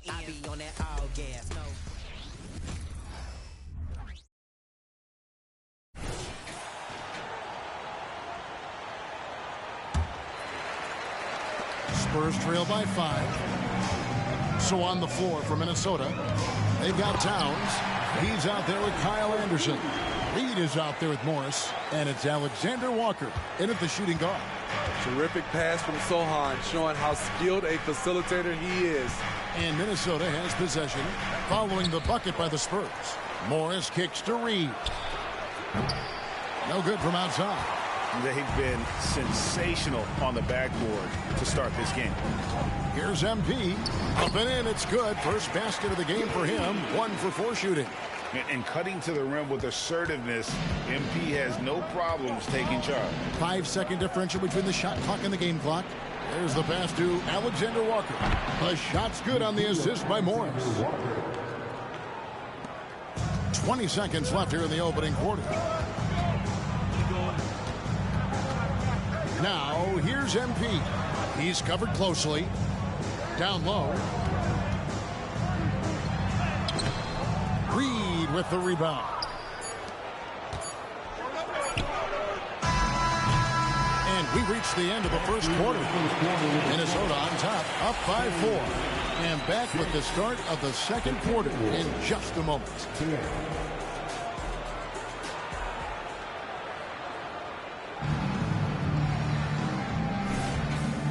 I be on that all gas, no. Spurs trail by 5. So on the floor for Minnesota, they've got Towns. He's out there with Kyle Anderson. Reed is out there with Morris. And it's Alexander Walker in at the shooting guard. Terrific pass from Sohan, showing how skilled a facilitator he is. And Minnesota has possession following the bucket by the Spurs. Morris kicks to Reed. No good from outside. They've been sensational on the backboard to start this game. Here's MP. Up and in, it's good. First basket of the game for him. 1 for 4 shooting. And cutting to the rim with assertiveness, MP has no problems taking charge. 5-second differential between the shot clock and the game clock. There's the pass to Alexander Walker. The shot's good on the assist by Morris. 20 seconds left here in the opening quarter. Now, here's MP. He's covered closely. Down low. Reed with the rebound. And we reach the end of the first quarter. Minnesota on top, up by 4. And back with the start of the second quarter in just a moment.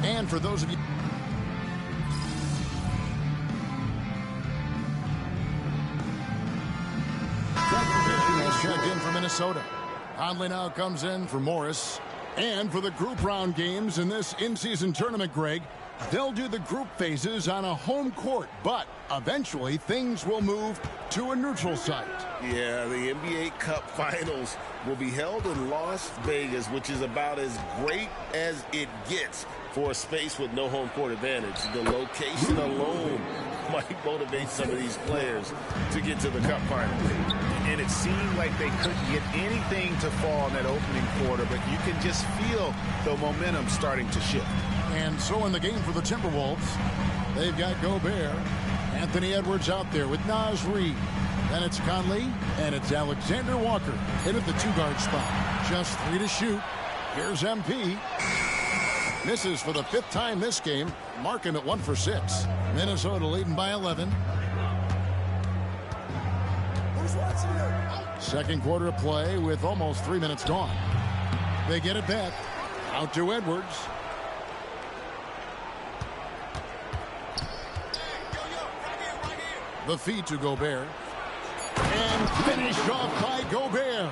And for those of you has checked in for Minnesota. Conley now comes in for Morris. And for the group round games in this in-season tournament, Greg, they'll do the group phases on a home court, but eventually things will move to a neutral site. Yeah, the NBA Cup Finals will be held in Las Vegas, which is about as great as it gets for a space with no home court advantage. The location alone might motivate some of these players to get to the Cup Finals. And it seemed like they couldn't get anything to fall in that opening quarter, but you can just feel the momentum starting to shift. And so in the game for the Timberwolves, they've got Gobert, Anthony Edwards out there with Naz Reid. Then it's Conley, and it's Alexander Walker in at the 2-guard spot. Just 3 to shoot. Here's MP. Misses for the 5th time this game. Mark him at 1 for 6. Minnesota leading by 11. Second quarter of play with almost 3 minutes gone. They get it back. Out to Edwards. The feed to Gobert. And finished off by Gobert.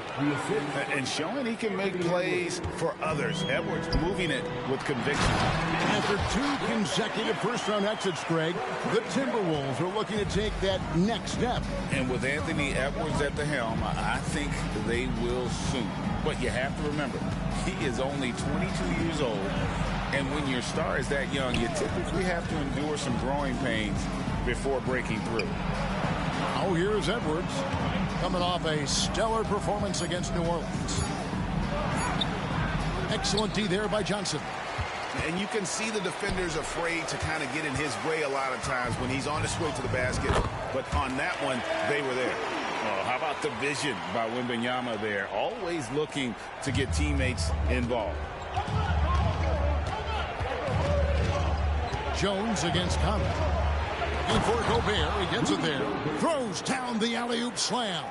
And showing he can make plays for others. Edwards moving it with conviction. After 2 consecutive first-round exits, Greg, the Timberwolves are looking to take that next step. And with Anthony Edwards at the helm, I think they will soon. But you have to remember, he is only 22 years old. And when your star is that young, you typically have to endure some growing pains before breaking through. Oh, here's Edwards coming off a stellar performance against New Orleans. Excellent D there by Johnson. And you can see the defenders afraid to kind of get in his way a lot of times when he's on his way to the basket. But on that one, they were there. Oh, how about the vision by Wembanyama there? Always looking to get teammates involved. Jones against Conley. And for Gobert, he gets it there. Throws down the alley-oop slam.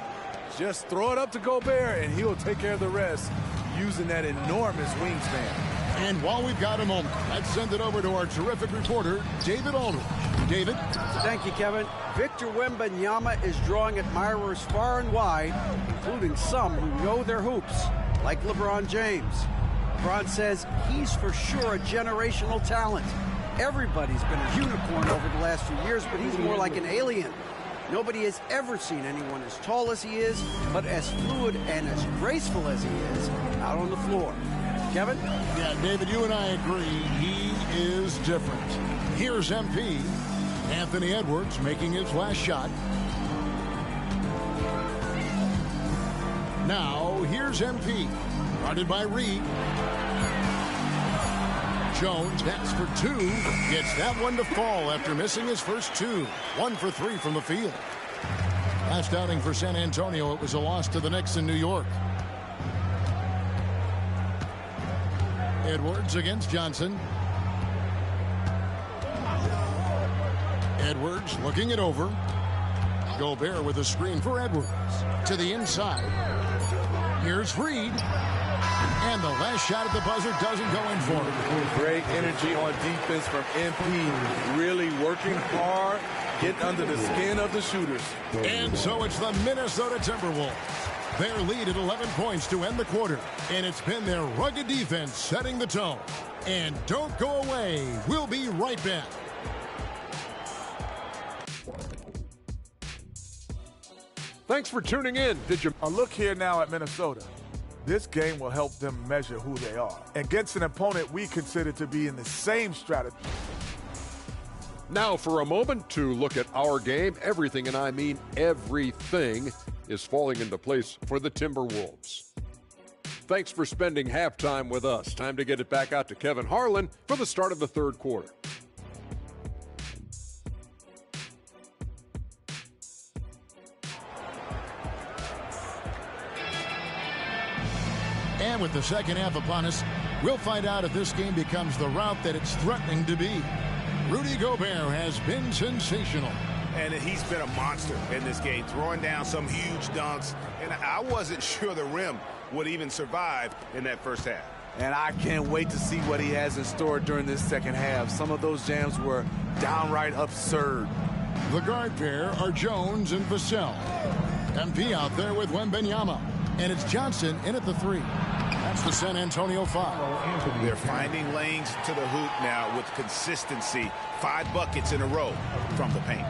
Just throw it up to Gobert, and he'll take care of the rest using that enormous wingspan. And while we've got a moment, let's send it over to our terrific reporter, David Aldridge. David? Thank you, Kevin. Victor Wembanyama is drawing admirers far and wide, including some who know their hoops, like LeBron James. LeBron says he's for sure a generational talent. Everybody's been a unicorn over the last few years, but he's more like an alien. Nobody has ever seen anyone as tall as he is, but as fluid and as graceful as he is out on the floor. Kevin? Yeah, David, you and I agree. He is different. Here's MP. Anthony Edwards making his last shot. Now, here's MP. Guarded by Reed. Jones, that's for 2. Gets that one to fall after missing his first 2. 1 for 3 from the field. Last outing for San Antonio, it was a loss to the Knicks in New York. Edwards against Johnson. Edwards looking it over. Gobert with a screen for Edwards. To the inside. Here's Reed. And the last shot at the buzzer doesn't go in for him. Great energy on defense from MP. Really working hard, getting under the skin of the shooters. And so it's the Minnesota Timberwolves. Their lead at 11 points to end the quarter. And it's been their rugged defense setting the tone. And don't go away. We'll be right back. Thanks for tuning in. A look here now at Minnesota. This game will help them measure who they are against an opponent we consider to be in the same strategy. Now for a moment to look at our game. Everything, and I mean everything, is falling into place for the Timberwolves. Thanks for spending halftime with us. Time to get it back out to Kevin Harlan for the start of the third quarter. And with the second half upon us, we'll find out if this game becomes the route that it's threatening to be. Rudy Gobert has been sensational. And he's been a monster in this game, throwing down some huge dunks. And I wasn't sure the rim would even survive in that first half. And I can't wait to see what he has in store during this second half. Some of those jams were downright absurd. The guard pair are Jones and Vassell. MP out there with Wembanyama. And it's Johnson in at the 3. That's the San Antonio foul. They're finding lanes to the hoop now with consistency. 5 buckets in a row from the paint.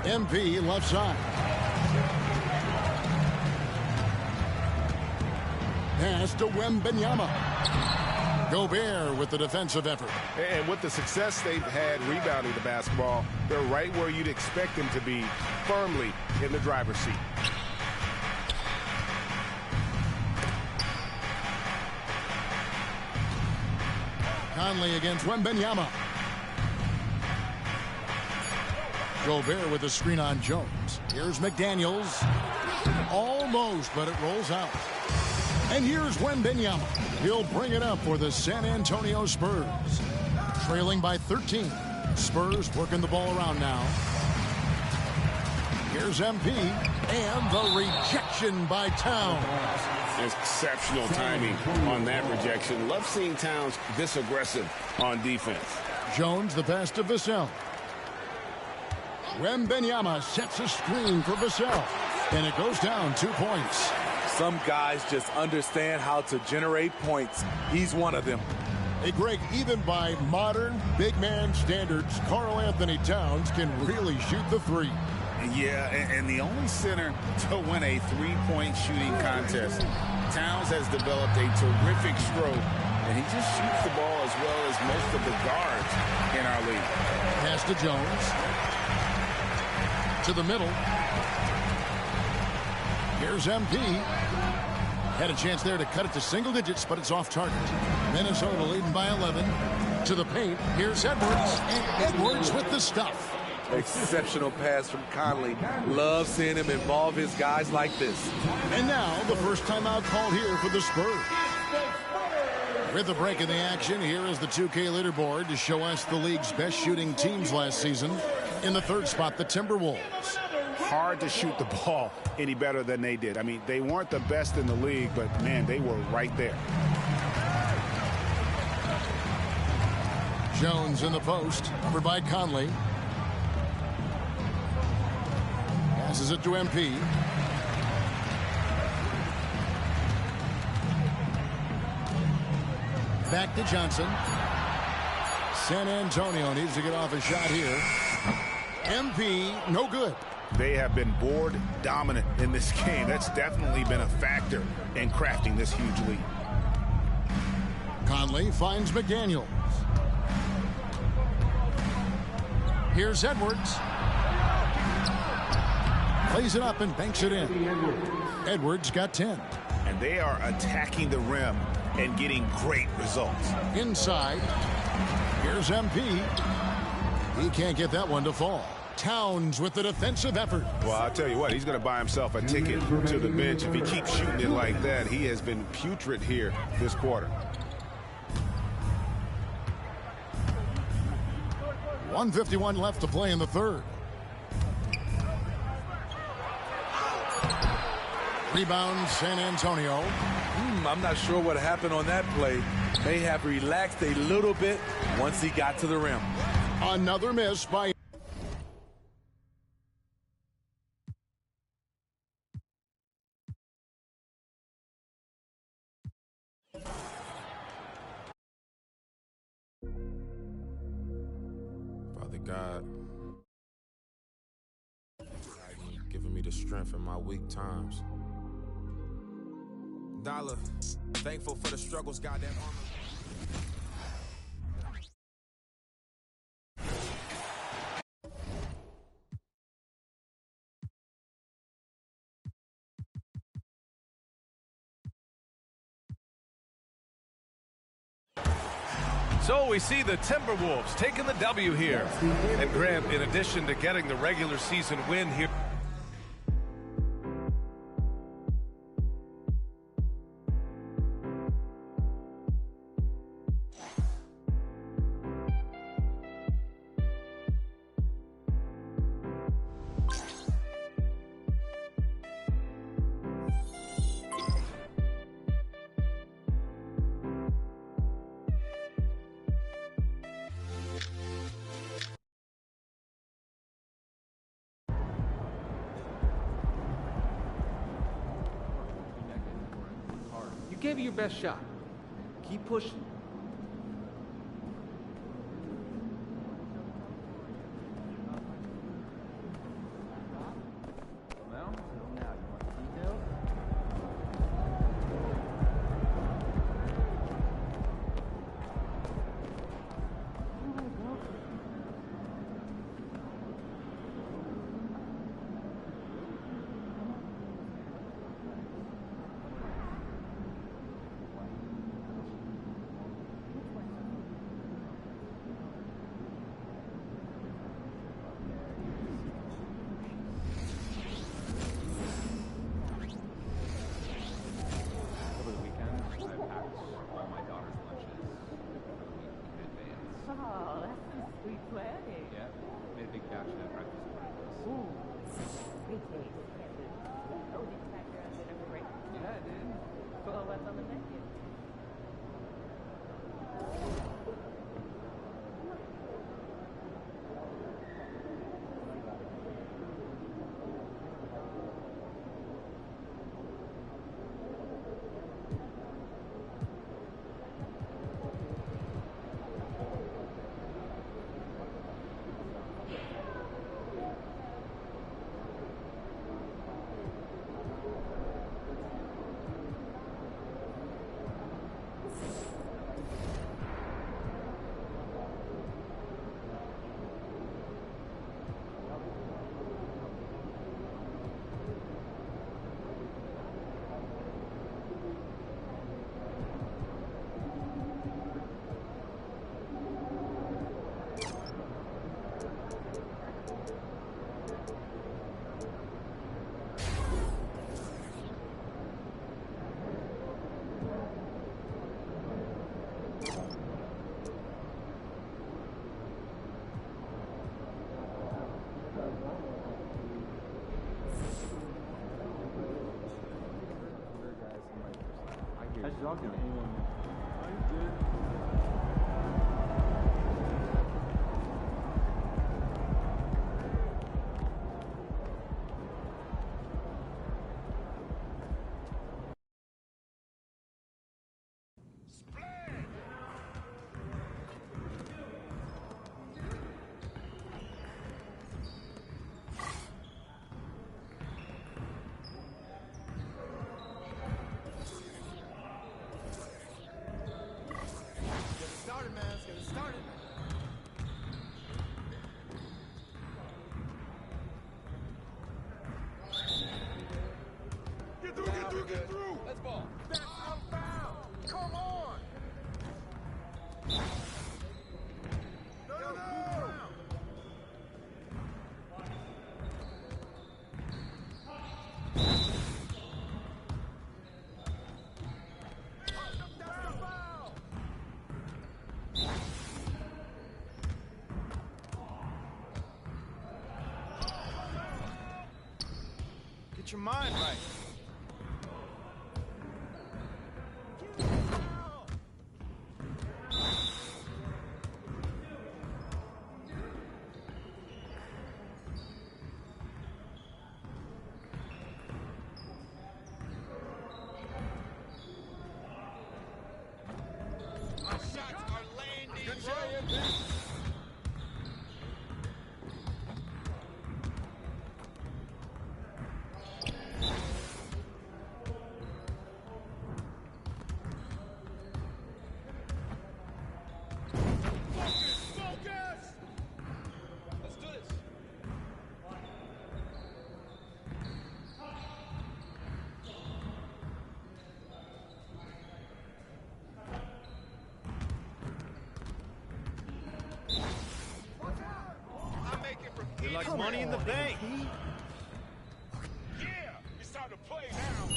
MP left side. Pass to Wembanyama. Gobert with the defensive effort. And with the success they've had rebounding the basketball, they're right where you'd expect them to be, firmly in the driver's seat. Conley against Wembanyama. Gobert with a screen on Jones. Here's McDaniels. Almost, but it rolls out. And here's Wembanyama. He'll bring it up for the San Antonio Spurs. Trailing by 13. Spurs working the ball around now. Here's MP. And the rejection by Towns. Exceptional timing on that rejection. Love seeing Towns this aggressive on defense. Jones the pass to Vassell. Wembanyama sets a screen for Vassell. And it goes down 2 points. Some guys just understand how to generate points. He's one of them. Hey, Greg, even by modern big man standards, Karl Anthony Towns can really shoot the 3. Yeah, and the only center to win a three-point shooting contest. Towns has developed a terrific stroke, and he just shoots the ball as well as most of the guards in our league. Pass to Jones. To the middle. Here's MP. Had a chance there to cut it to single digits, but it's off target. Minnesota leading by 11. To the paint. Here's Edwards. And Edwards with the stuff. Exceptional pass from Conley. Love seeing him involve his guys like this. And now the first timeout called here for the Spurs. With the break in the action, here is the 2K leaderboard to show us the league's best shooting teams last season. In the third spot, the Timberwolves. Hard to shoot the ball any better than they did. I mean, they weren't the best in the league, but, man, they were right there. Jones in the post, covered by Conley. Passes it to MP. Back to Johnson. San Antonio needs to get off a shot here. MP, no good. They have been board dominant in this game. That's definitely been a factor in crafting this huge lead. Conley finds McDaniels. Here's Edwards. Plays it up and banks it in. Edwards got 10. And they are attacking the rim and getting great results. Inside. Here's MP. He can't get that one to fall. Towns with the defensive effort. Well, I'll tell you what, he's going to buy himself a ticket to the bench. If he keeps shooting it like that, he has been putrid here this quarter. 1:51 left to play in the third. Rebound, San Antonio. I'm not sure what happened on that play. May have relaxed a little bit once he got to the rim. Another miss by... Father God, giving me the strength in my weak times. Dollar, thankful for the struggles, God, that armor. So we see the Timberwolves taking the W here. And Graham, in addition to getting the regular season win here. You gave it your best shot. Keep pushing. How's your dog doing? Get through. Let's ball. That's out of bounds. Come on. Get your mind right. Our shots are landing. Good try, MP. You're like money in the bank. Yeah, it's time to play now.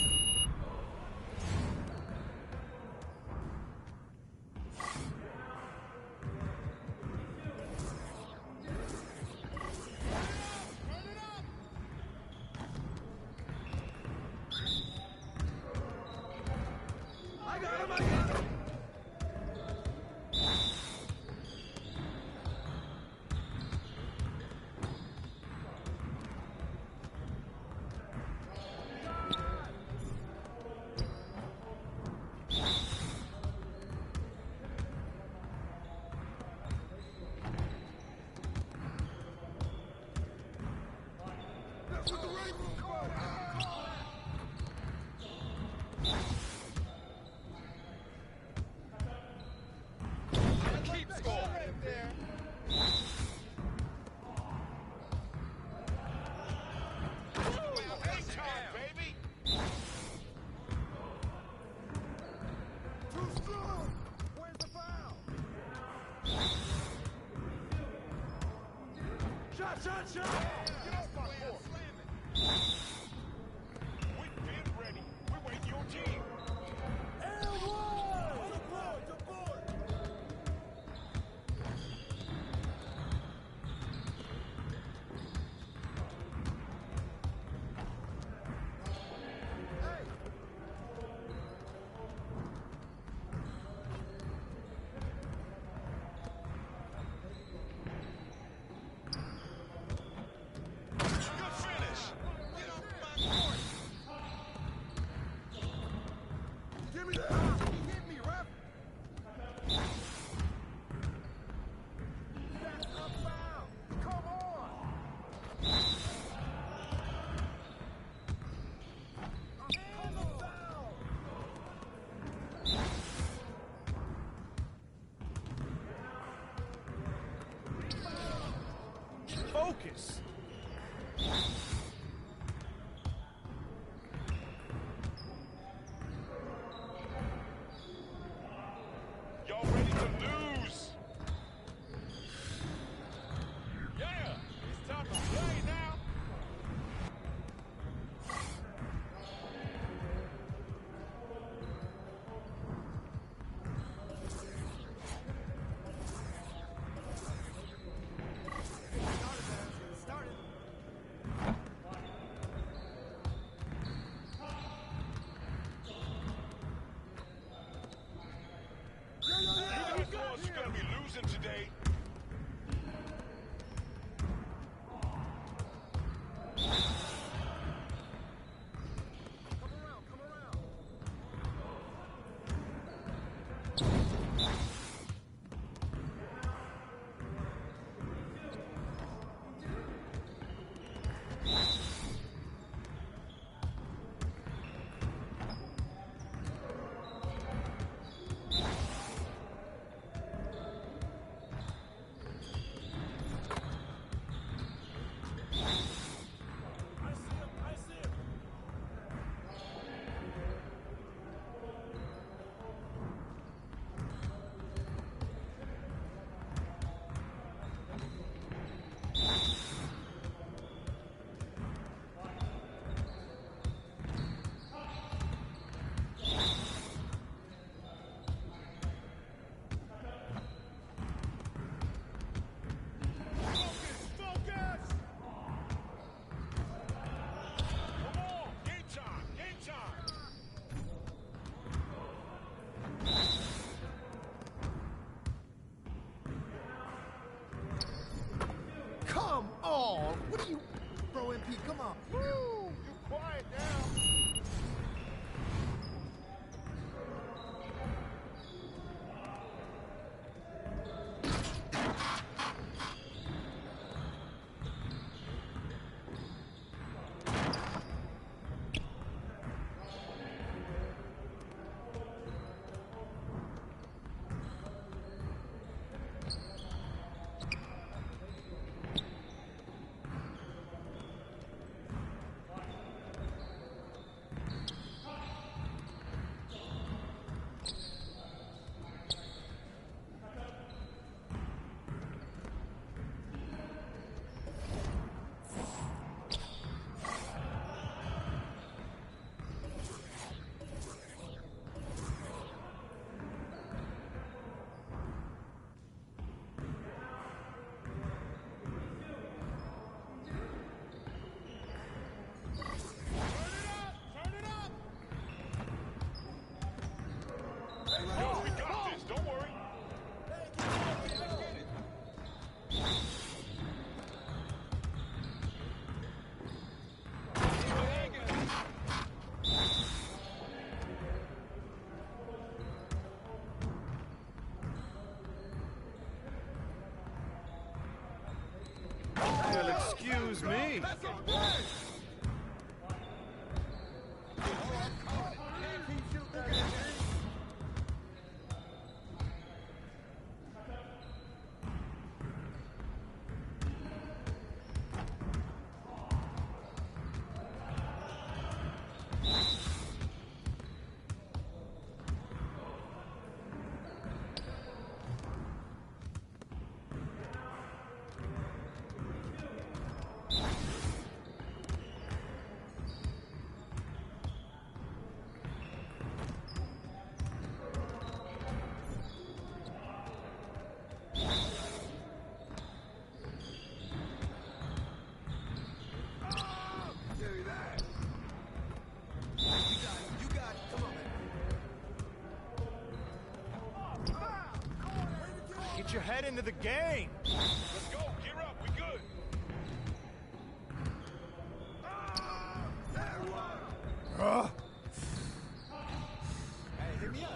I got him, I got him. Keep score. Right there. Hey, time, baby. Too strong. Where's the foul? Shot, shot, shot. Get off my court. We've been ready. We're waiting your team. Good finish. Get off my court. Give me the top. He hit me, ref. That's a foul. Come on. And the foul. Focus. Y'all ready to lose? Yeah, it's time to play now. Started. ball. What are you... Bro, MP, come on. Woo! You quiet now. Yo, we got this. Don't worry. Well, excuse me. Get your head into the game. Let's go. Gear up. We good. Hey, hit me up.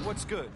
What's good?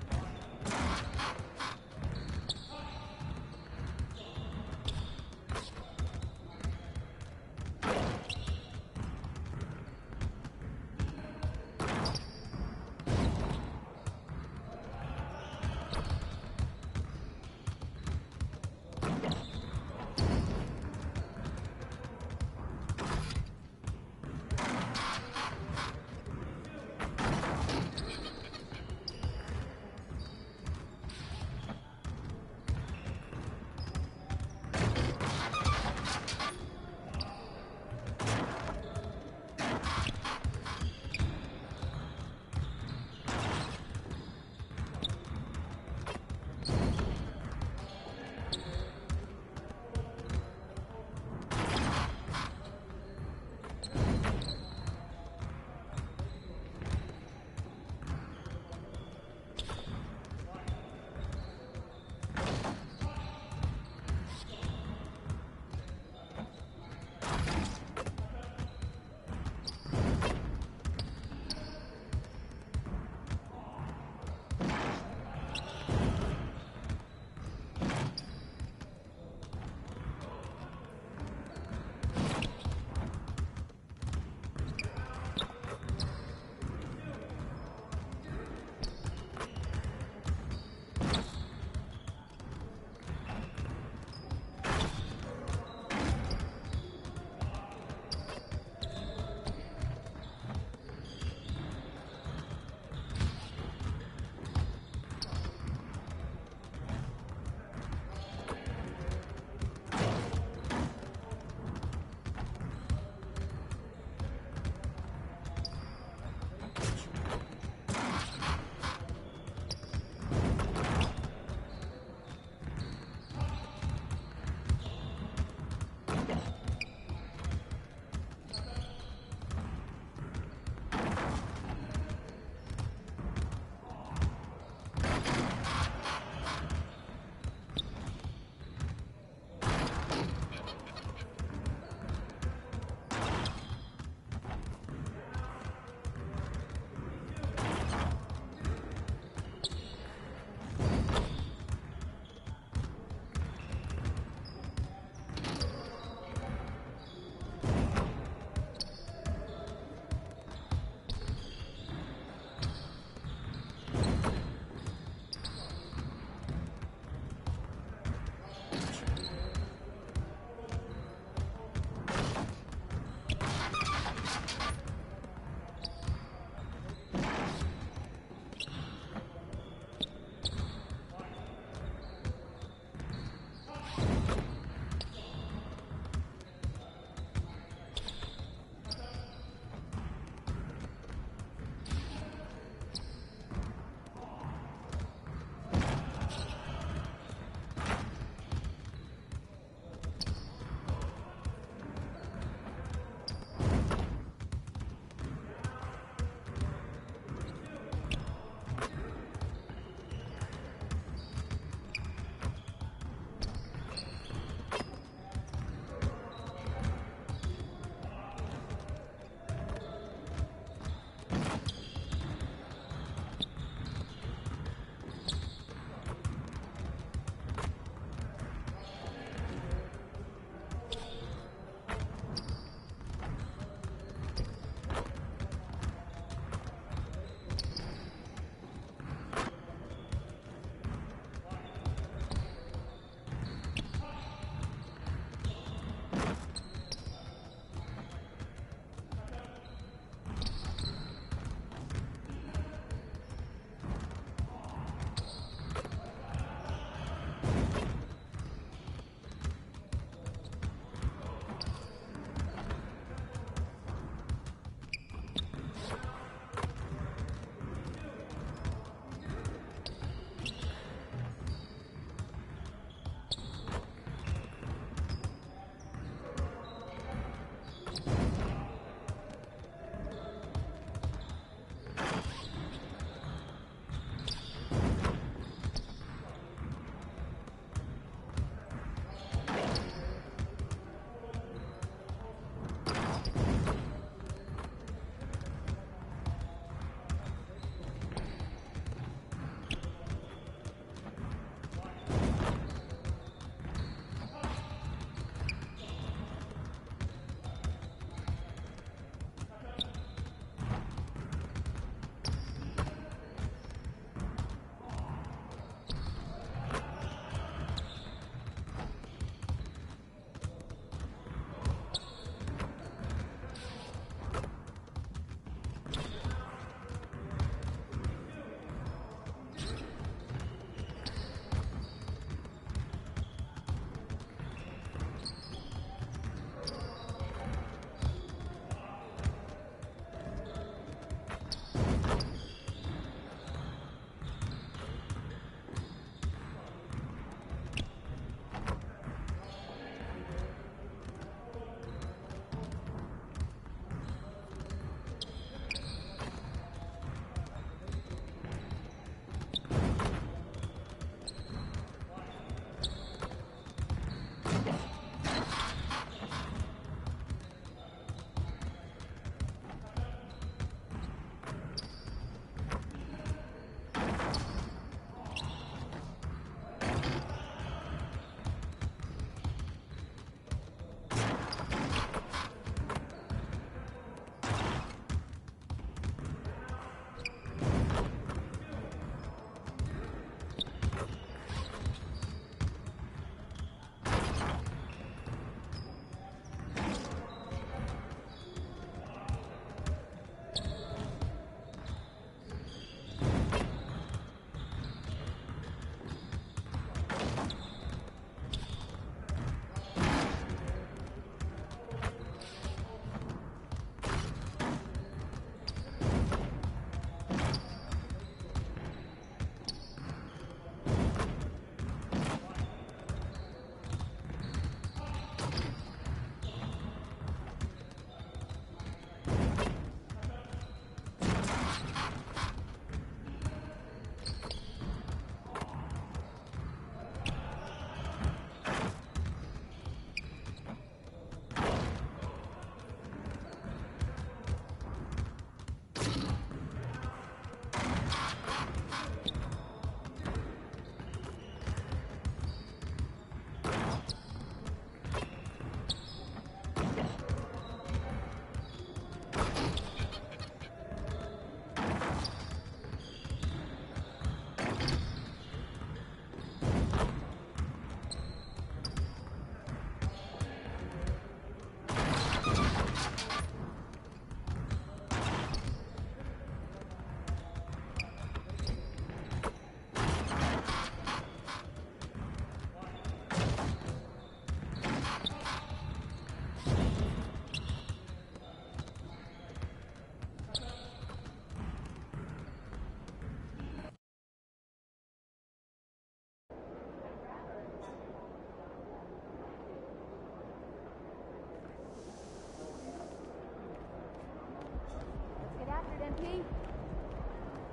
okay?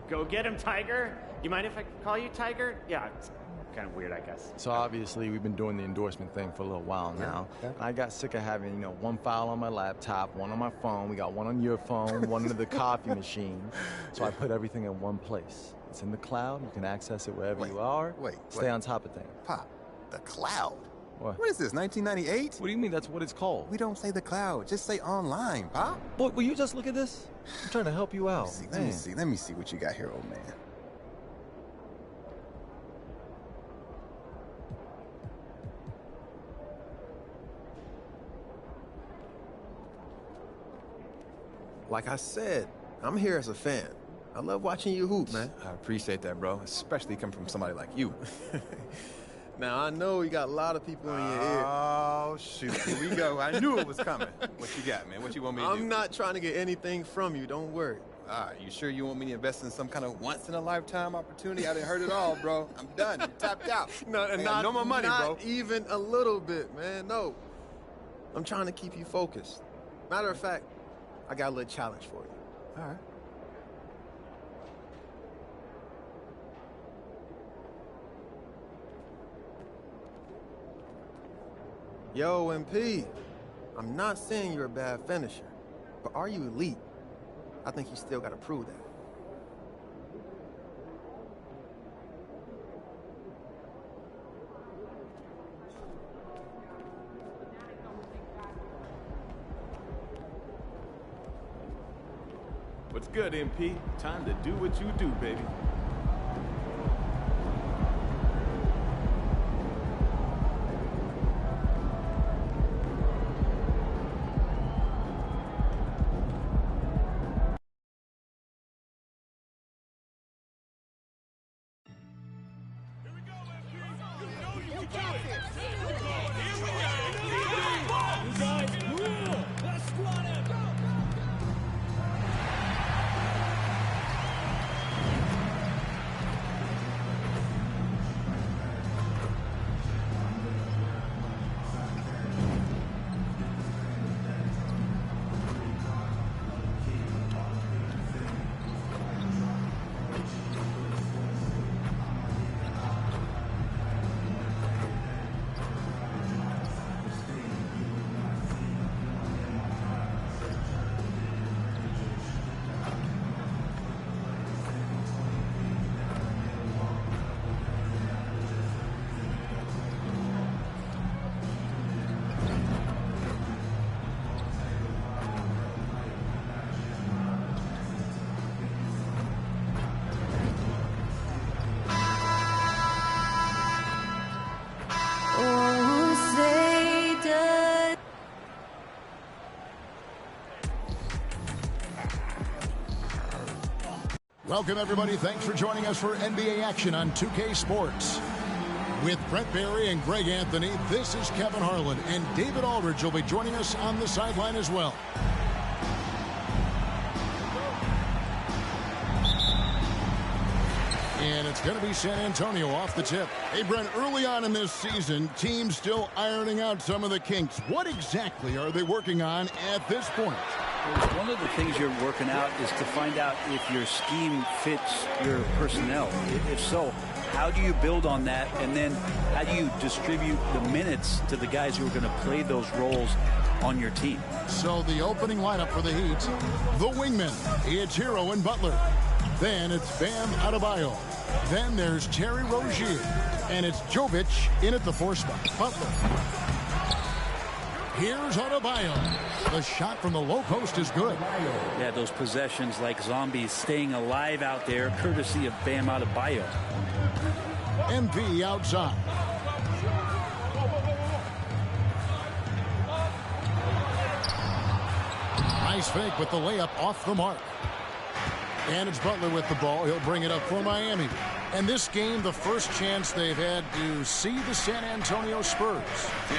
Go get him, Tiger. You mind if I call you Tiger? Yeah, it's kind of weird, I guess. So obviously we've been doing the endorsement thing for a little while now. I got sick of having, one file on my laptop, one on my phone. We got one on your phone, one under the coffee machine. So I put everything in one place. It's in the cloud. You can access it wherever you are. Stay on top of things. Pop, the cloud? What is this, 1998? What do you mean that's what it's called? We don't say the cloud. Just say online, Pop. Boy, will you just look at this? I'm trying to help you out. Let me see what you got here, old man. Like I said, I'm here as a fan. I love watching you hoop, man. I appreciate that, bro, especially coming from somebody like you. Now, I know you got a lot of people in your ear. Oh, shoot. Here we go. I knew it was coming. What you got, man? What you want me to do? I'm not trying to get anything from you. Don't worry. All right, you sure you want me to invest in some kind of once-in-a-lifetime opportunity? I didn't heard it all, bro. I'm done. I'm tapped out. No more money, bro. Not even a little bit, man. No. I'm trying to keep you focused. Matter of fact, I got a little challenge for you. All right. Yo, MP, I'm not saying you're a bad finisher, but are you elite? I think you still got to prove that. What's good, MP? Time to do what you do, baby. Welcome, everybody. Thanks for joining us for NBA action on 2K Sports. With Brent Barry and Greg Anthony, this is Kevin Harlan, and David Aldridge will be joining us on the sideline as well. And it's going to be San Antonio off the tip. Hey, Brent, early on in this season, teams still ironing out some of the kinks. What exactly are they working on at this point? One of the things you're working out is to find out if your scheme fits your personnel. If so, how do you build on that? And then how do you distribute the minutes to the guys who are going to play those roles on your team? So the opening lineup for the Heat, the wingmen, it's Hero and Butler. Then it's Bam Adebayo. Then there's Terry Rozier. And it's Jovic in at the 4 spot. Butler. Here's Adebayo. The shot from the low post is good. Yeah, those possessions like zombies staying alive out there, courtesy of Bam Adebayo. MV outside. Nice fake with the layup off the mark. And it's Butler with the ball. He'll bring it up for Miami. And this game, the first chance they've had to see the San Antonio Spurs.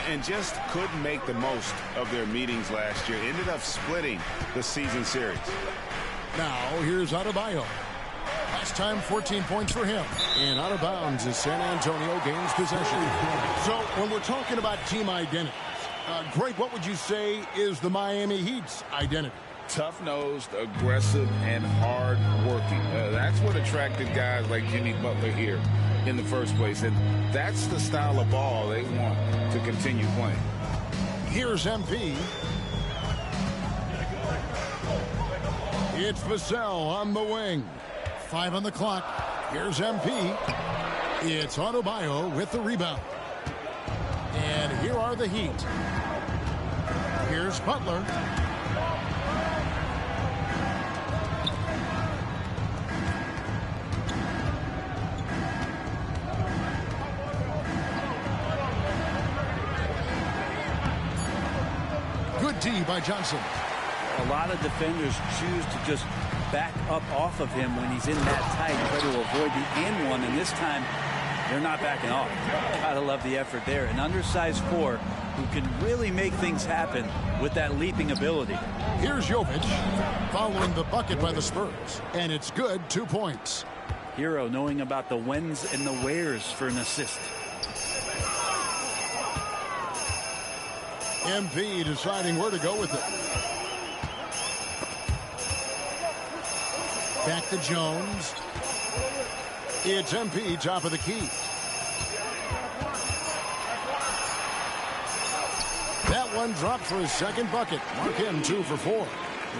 And just couldn't make the most of their meetings last year. Ended up splitting the season series. Now, here's Adebayo. Last time, 14 points for him. And out of bounds as San Antonio gains possession. So, when we're talking about team identity, Greg, what would you say is the Miami Heat's identity? Tough-nosed, aggressive, and hard-working. That's what attracted guys like Jimmy Butler here in the first place. And that's the style of ball they want to continue playing. Here's MP. It's Vassell on the wing. 5 on the clock. Here's MP. It's Adebayo with the rebound. And here are the Heat. Here's Butler. Good D by Johnson. A lot of defenders choose to just back up off of him when he's in that tight, try to avoid the and one, and this time they're not backing off. Gotta love the effort there. An undersized 4 who can really make things happen with that leaping ability. Here's Jovic following the bucket by the Spurs, and it's good. 2 points. Hero knowing about the whens and the wheres for an assist. MP deciding where to go with it. Back to Jones. It's MP, top of the key. That one dropped for his second bucket. Mark him 2 for 4.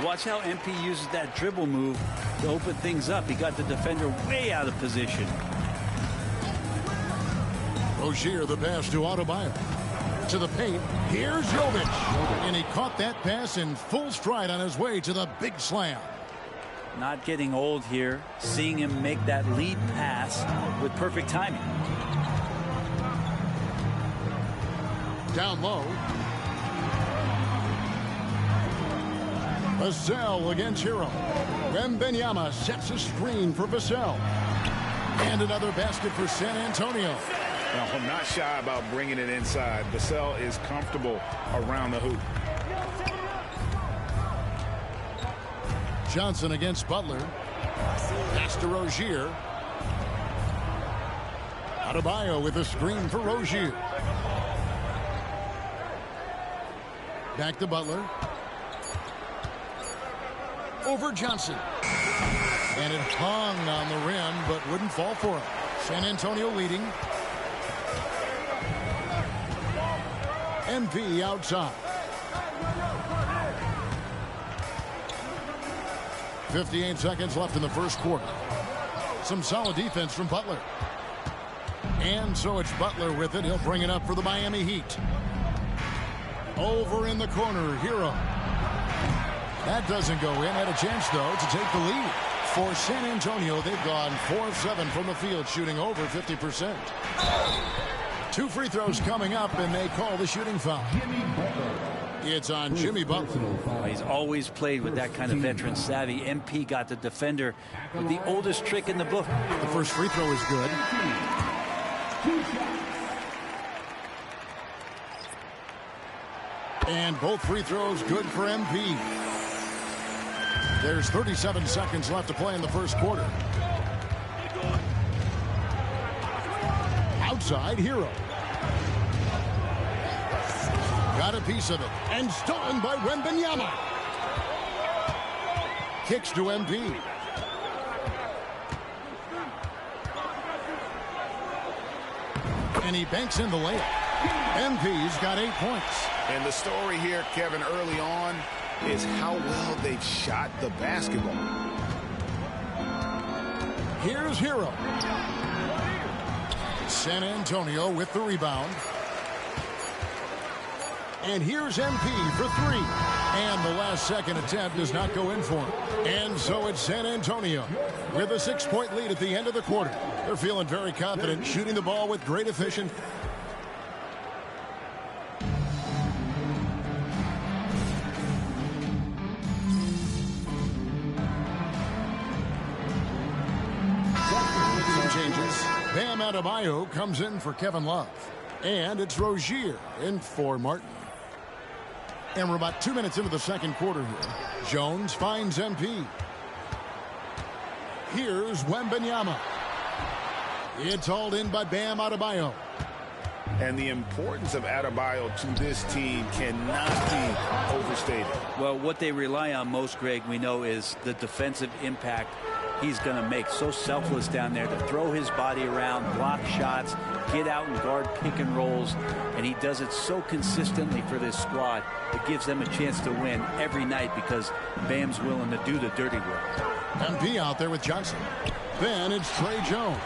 Watch how MP uses that dribble move to open things up. He got the defender way out of position. Rozier, the pass to Adebayo. To the paint. Here's Jovic. And he caught that pass in full stride on his way to the big slam. Not getting old here. Seeing him make that lead pass with perfect timing. Down low. Vassell against Hero. Wembanyama sets a screen for Vassell. And another basket for San Antonio. Now, I'm not shy about bringing it inside. Vassell is comfortable around the hoop. Johnson against Butler. Pass to Rozier. Adebayo with a screen for Rozier. Back to Butler. Over Johnson. And it hung on the rim, but wouldn't fall for him. San Antonio leading. MP outside. 58 seconds left in the first quarter. Some solid defense from Butler. And so it's Butler with it. He'll bring it up for the Miami Heat. Over in the corner, Hero. That doesn't go in. Had a chance, though, to take the lead. For San Antonio, they've gone 4-7 from the field, shooting over 50%. 2 free throws coming up, and they call the shooting foul. It's on Jimmy Butler. He's always played with that kind of veteran savvy. MP got the defender with the oldest trick in the book. The first free throw is good. And both free throws good for MP. There's 37 seconds left to play in the first quarter. Outside, Hero. Got a piece of it. And stolen by Wembanyama. Kicks to MP. And he banks in the layup. MP's got 8 points. And the story here, Kevin, early on is how well they've shot the basketball. Here's Hero. San Antonio with the rebound. And here's MP for 3. And the last second attempt does not go in for him. And so it's San Antonio with a 6-point lead at the end of the quarter. They're feeling very confident, shooting the ball with great efficiency. Some changes. Bam Adebayo comes in for Kevin Love. And it's Rozier in for Martin. And we're about 2 minutes into the second quarter here. Jones finds MP. Here's Wembanyama. It's hauled in by Bam Adebayo. And the importance of Adebayo to this team cannot be overstated. Well, what they rely on most, Greg, we know, is the defensive impact he's going to make. So selfless down there to throw his body around, block shots, get out and guard pick and rolls. And he does it so consistently for this squad. It gives them a chance to win every night because Bam's willing to do the dirty work. MP out there with Johnson. Then it's Trey Jones.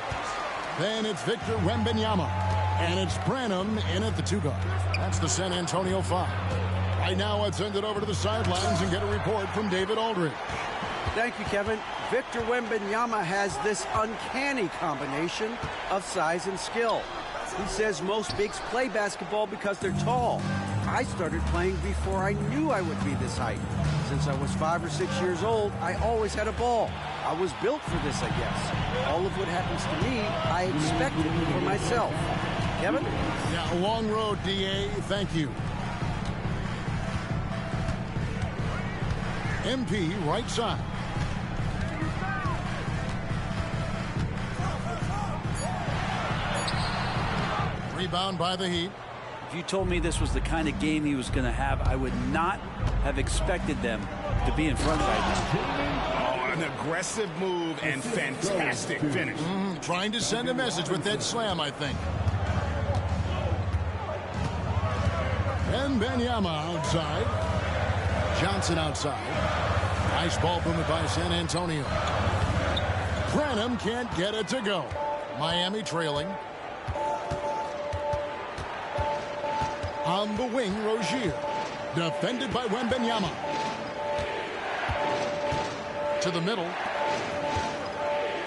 Then it's Victor Wembanyama. And it's Branham in at the 2 guard. That's the San Antonio 5. Right now, let's send it over to the sidelines and get a report from David Aldridge. Thank you, Kevin. Victor Wembanyama has this uncanny combination of size and skill. He says most bigs play basketball because they're tall. I started playing before I knew I would be this height. Since I was 5 or 6 years old, I always had a ball. I was built for this, I guess. All of what happens to me, I expected for myself. Kevin? Yeah, a long road, D.A. Thank you. MP, right side. Rebound by the Heat. If you told me this was the kind of game he was going to have, I would not have expected them to be in front right now. Oh, an aggressive move and fantastic finish. Trying to send a message with that slam, I think. And Wembanyama outside. Johnson outside. Nice ball movement by San Antonio. Branham can't get it to go. Miami trailing. On the wing, Rozier. Defended by Wembanyama. To the middle.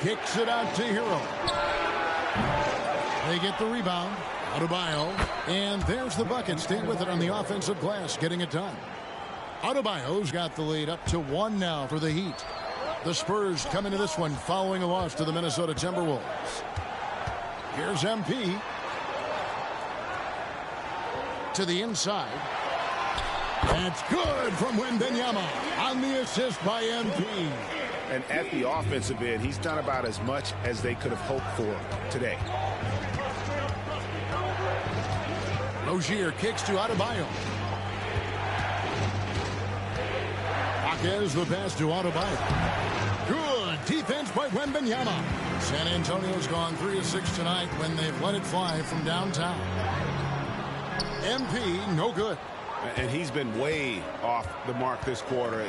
Kicks it out to Hero. They get the rebound. Adebayo. And there's the bucket. Stay with it on the offensive glass, getting it done. Adebayo's got the lead up to 1 now for the Heat. The Spurs come into this one following a loss to the Minnesota Timberwolves. Here's MP. To the inside. That's good from Wembanyama on the assist by MP. And at the offensive end, he's done about as much as they could have hoped for today. Rozier kicks to Adebayo. Hawkins the pass to Adebayo. Good defense by Wembanyama. San Antonio's gone 3 of 6 tonight when they've let it fly from downtown. MP, no good. And he's been way off the mark this quarter.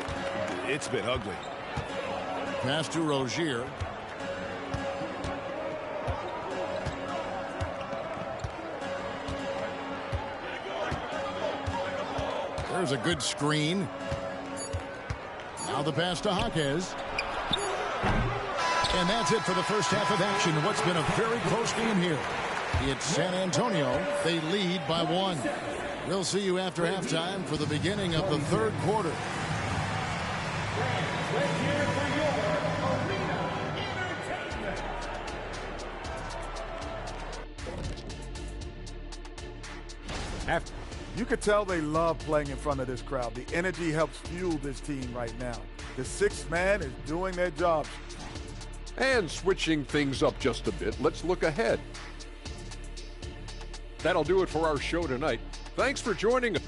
It's been ugly. Pass to Rozier. There's a good screen. Now the pass to Hawkins. And that's it for the first half of action. What's been a very close game here. It's San Antonio. They lead by 1. We'll see you after halftime for the beginning of the 3rd quarter. You could tell they love playing in front of this crowd. The energy helps fuel this team right now. The 6th man is doing their job. And switching things up just a bit, let's look ahead. That'll do it for our show tonight. Thanks for joining us.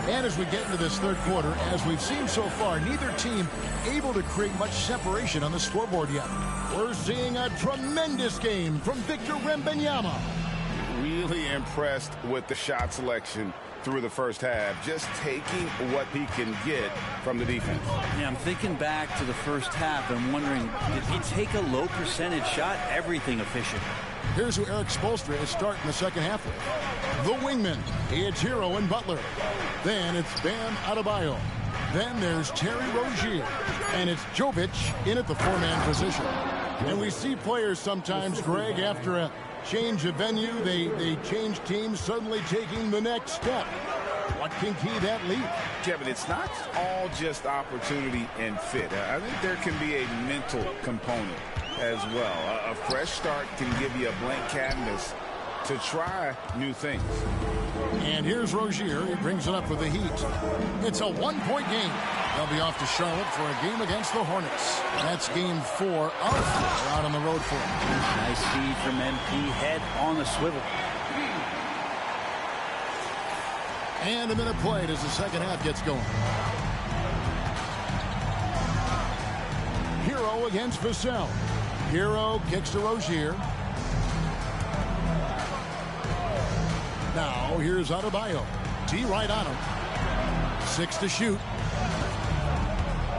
And as we get into this 3rd quarter, as we've seen so far, neither team able to create much separation on the scoreboard yet. We're seeing a tremendous game from Victor Wembanyama. Really impressed with the shot selection through the first half, just taking what he can get from the defense. Yeah, I'm thinking back to the first half and wondering, did he take a low percentage shot? Everything efficient. Here's who Eric Spoelstra is starting the second half with. The wingman, it's Hero and Butler. Then it's Bam Adebayo. Then there's Terry Rozier. And it's Jovic in at the 4-man position. And we see players sometimes, Greg, after a change of venue, they change teams, suddenly taking the next step. What can key that lead? Kevin, it's not all just opportunity and fit. I think there can be a mental component as well. A fresh start can give you a blank canvas to try new things. And here's Rozier. He brings it up for the Heat. It's a one-point game. They'll be off to Charlotte for a game against the Hornets. That's game 4 of 4 out on the road for them. Nice feed from MP. Head on a swivel. And a minute played as the second half gets going. Hero against Vassell. Hero kicks to Rozier. Now here's Adebayo. T right on him. 6 to shoot.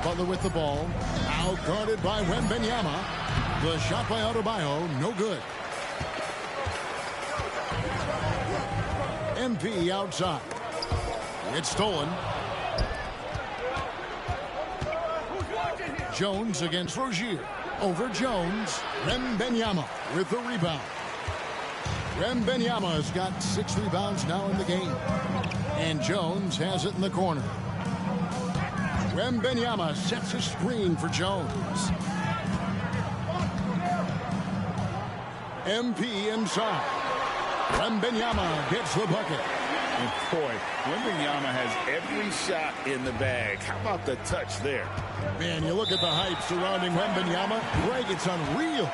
Butler with the ball. Out guarded by Wembanyama. The shot by Adebayo, no good. MP outside. It's stolen. Jones against Rozier. Over Jones. Wembanyama with the rebound. Wembanyama has got 6 rebounds now in the game. And Jones has it in the corner. Wembanyama sets a screen for Jones. MP inside. Wembanyama gets the bucket. And boy, Wembanyama has every shot in the bag. How about the touch there? Man, you look at the hype surrounding Wembanyama. Greg, it's unreal.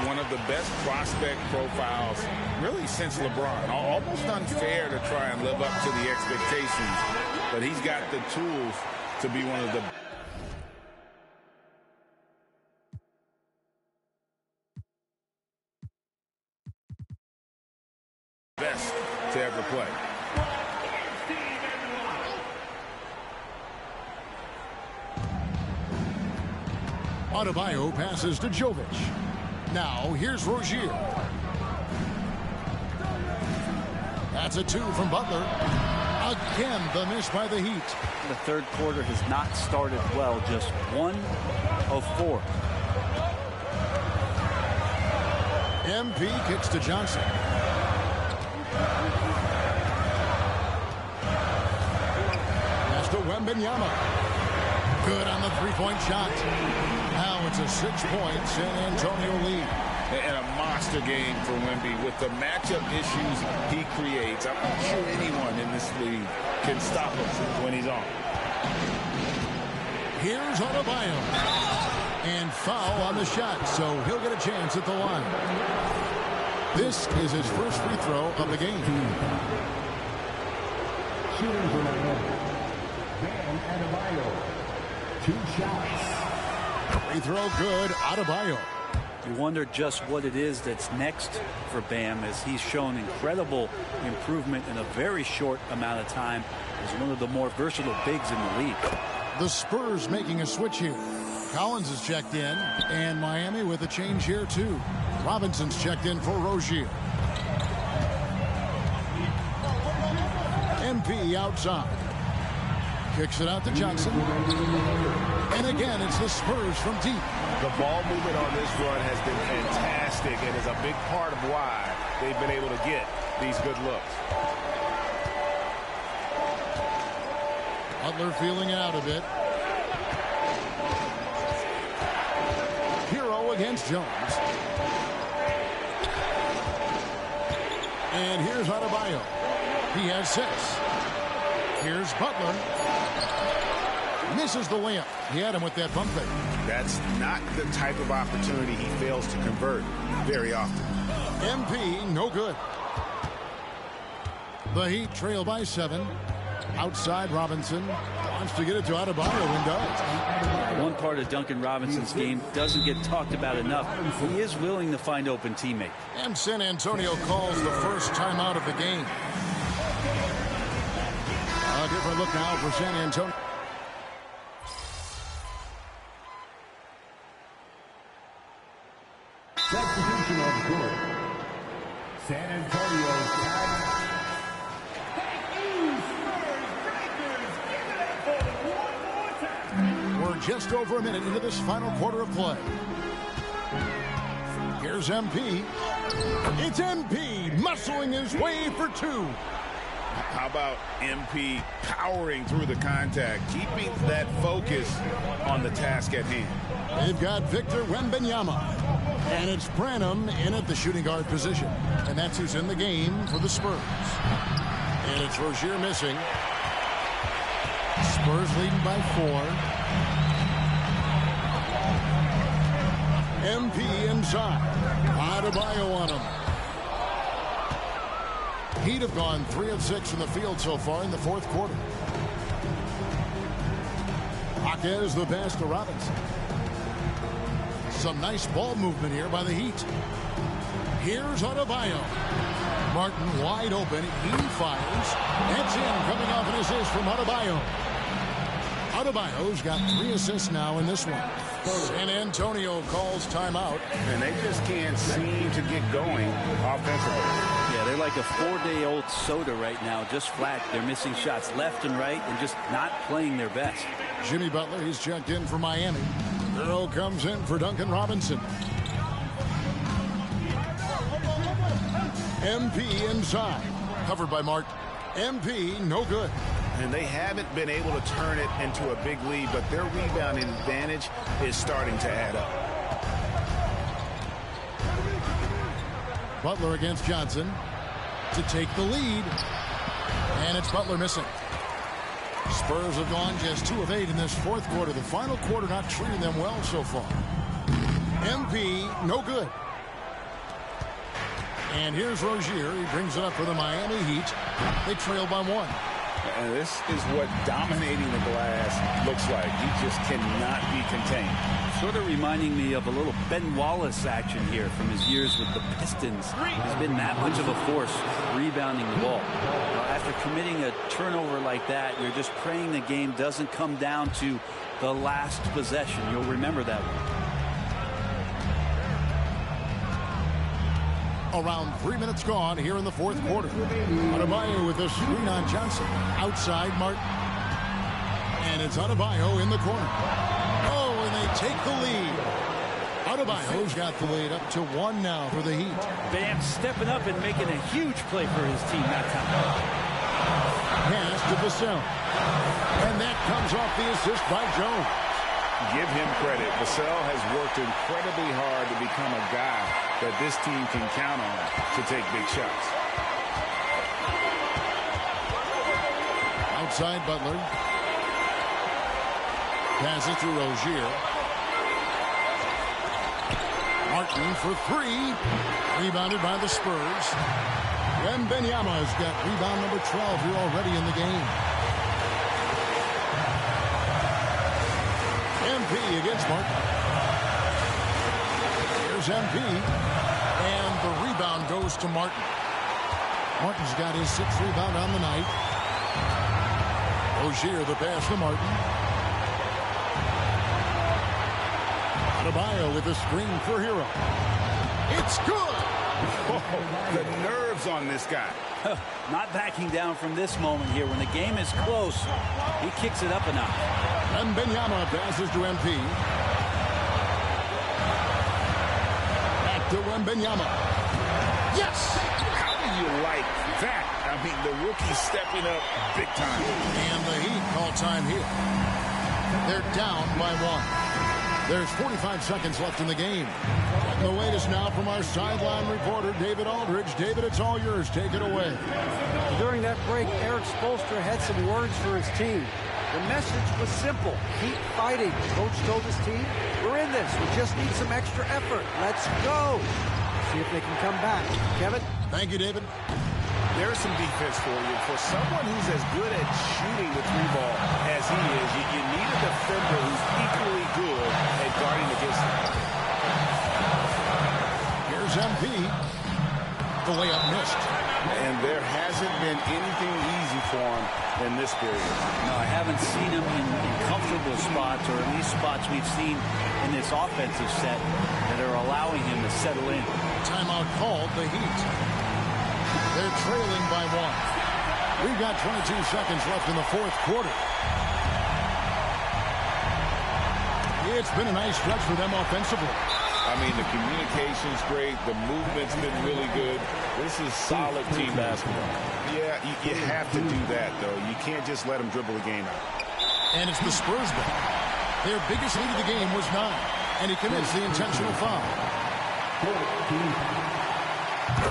One of the best prospect profiles, really, since LeBron. Almost unfair to try and live up to the expectations, but he's got the tools to be one of the best to ever play. Adebayo passes to Jovic. Now here's Rozier. That's a 2 from Butler. Again, the miss by the Heat. The third quarter has not started well. Just 1 of 4. MP kicks to Johnson. That's to Wembanyama. Good on the three-point shot. Now it's a 6-point San Antonio lead. And a monster game for Wemby with the matchup issues he creates. I'm not sure anyone in this league can stop him when he's on. Here's Adebayo. And foul on the shot, so he'll get a chance at the line. This is his first free throw of the game. Shooting for Miami. Bam Adebayo. 2 shots. Free throw good, Adebayo. You wonder just what it is that's next for Bam, as he's shown incredible improvement in a very short amount of time as one of the more versatile bigs in the league. The Spurs making a switch here. Collins is checked in, and Miami with a change here too. Robinson's checked in for Rozier. MP outside. Kicks it out to Johnson. And again, it's the Spurs from deep. The ball movement on this run has been fantastic and is a big part of why they've been able to get these good looks. Butler feeling out a bit. Hero against Jones. And here's Adebayo. He has 6. Here's Butler. Misses the layup. He had him with that bump fake. That's not the type of opportunity he fails to convert very often. MP, no good. The Heat trail by 7. Outside Robinson. Wants to get it to Adebayo and does. One part of Duncan Robinson's game doesn't get talked about enough. He is willing to find open teammates. And San Antonio calls the first timeout of the game. A different look now for San Antonio. Substitution on court. San Antonio time. We're just over a minute into this final quarter of play. Here's MP. It's MP muscling his way for 2. How about MP powering through the contact, keeping that focus on the task at hand? They've got Victor Wembanyama. And it's Branham in at the shooting guard position. And that's who's in the game for the Spurs. And it's Rozier missing. Spurs leading by 4. MP inside. Adebayo on him. Heat have gone 3 of 6 from the field so far in the fourth quarter. Jaquez the pass to Robinson. Some nice ball movement here by the Heat. Here's Adebayo. Martin wide open. He fires. That's in. Coming off an assist from Adebayo. Adebayo's got 3 assists now in this one. San Antonio calls timeout. And they just can't seem to get going offensively. Yeah, they're like a 4-day-old soda right now, just flat. They're missing shots left and right and just not playing their best. Jimmy Butler, he's checked in for Miami. Earl comes in for Duncan Robinson. MP inside. Covered by Martin. MP, no good. And they haven't been able to turn it into a big lead, but their rebounding advantage is starting to add up. Butler against Johnson to take the lead. And it's Butler missing. Spurs have gone just 2 of 8 in this fourth quarter. The final quarter not treating them well so far. MP, no good. And here's Rozier. He brings it up for the Miami Heat. They trail by 1. And this is what dominating the glass looks like. He just cannot be contained. Sort of reminding me of a little Ben Wallace action here from his years with the Pistons. He's been that much of a force rebounding the ball. After committing a turnover like that, you're just praying the game doesn't come down to the last possession. You'll remember that one. Around 3 minutes gone here in the fourth quarter. Adebayo with a screen on Johnson. Outside Martin. And it's Adebayo in the corner. Oh, and they take the lead. Adebayo's got the lead up to 1 now for the Heat. Bam stepping up and making a huge play for his team that time. Pass to Vassell. And that comes off the assist by Jones. Give him credit. Vassell has worked incredibly hard to become a guy that this team can count on to take big shots. Outside Butler. Passes to Rozier. Martin for 3. Rebounded by the Spurs. Wembanyama's got rebound number 12 here already in the game. MP against Martin. Here's MP. And the rebound goes to Martin. Martin's got his 6th rebound on the night. Rozier the pass to Martin. Adebayo with a screen for Hero. It's good! Oh, the nerves on this guy. Not backing down from this moment here. When the game is close, he kicks it up a notch. And Wembanyama passes to MP. Back to Wembanyama. Yes! How do you like that? I mean, the rookie stepping up big time. And the Heat call time here. They're down by 1. There's 45 seconds left in the game. And the latest now from our sideline reporter, David Aldridge. David, it's all yours. Take it away. During that break, Eric Spoelstra had some words for his team. The message was simple. Keep fighting. Coach told his team, we're in this. We just need some extra effort. Let's go. See if they can come back. Kevin? Thank you, David. There's some defense for you. For someone who's as good at shooting the 3-ball as he is, you need a defender who's equally good at guarding against him. Here's MP. The layup missed. And there hasn't been anything easy for him in this period. No, I haven't seen him in comfortable spots, or at least spots we've seen in this offensive set that are allowing him to settle in. Timeout called the Heat. They're trailing by 1. We've got 22 seconds left in the fourth quarter. It's been a nice stretch for them offensively. I mean, the communication's great. The movement's been really good. This is solid team basketball. Yeah, you have to do that, though. You can't just let them dribble the game out. And it's the Spurs ball. Their biggest lead of the game was 9. And he commits the intentional foul.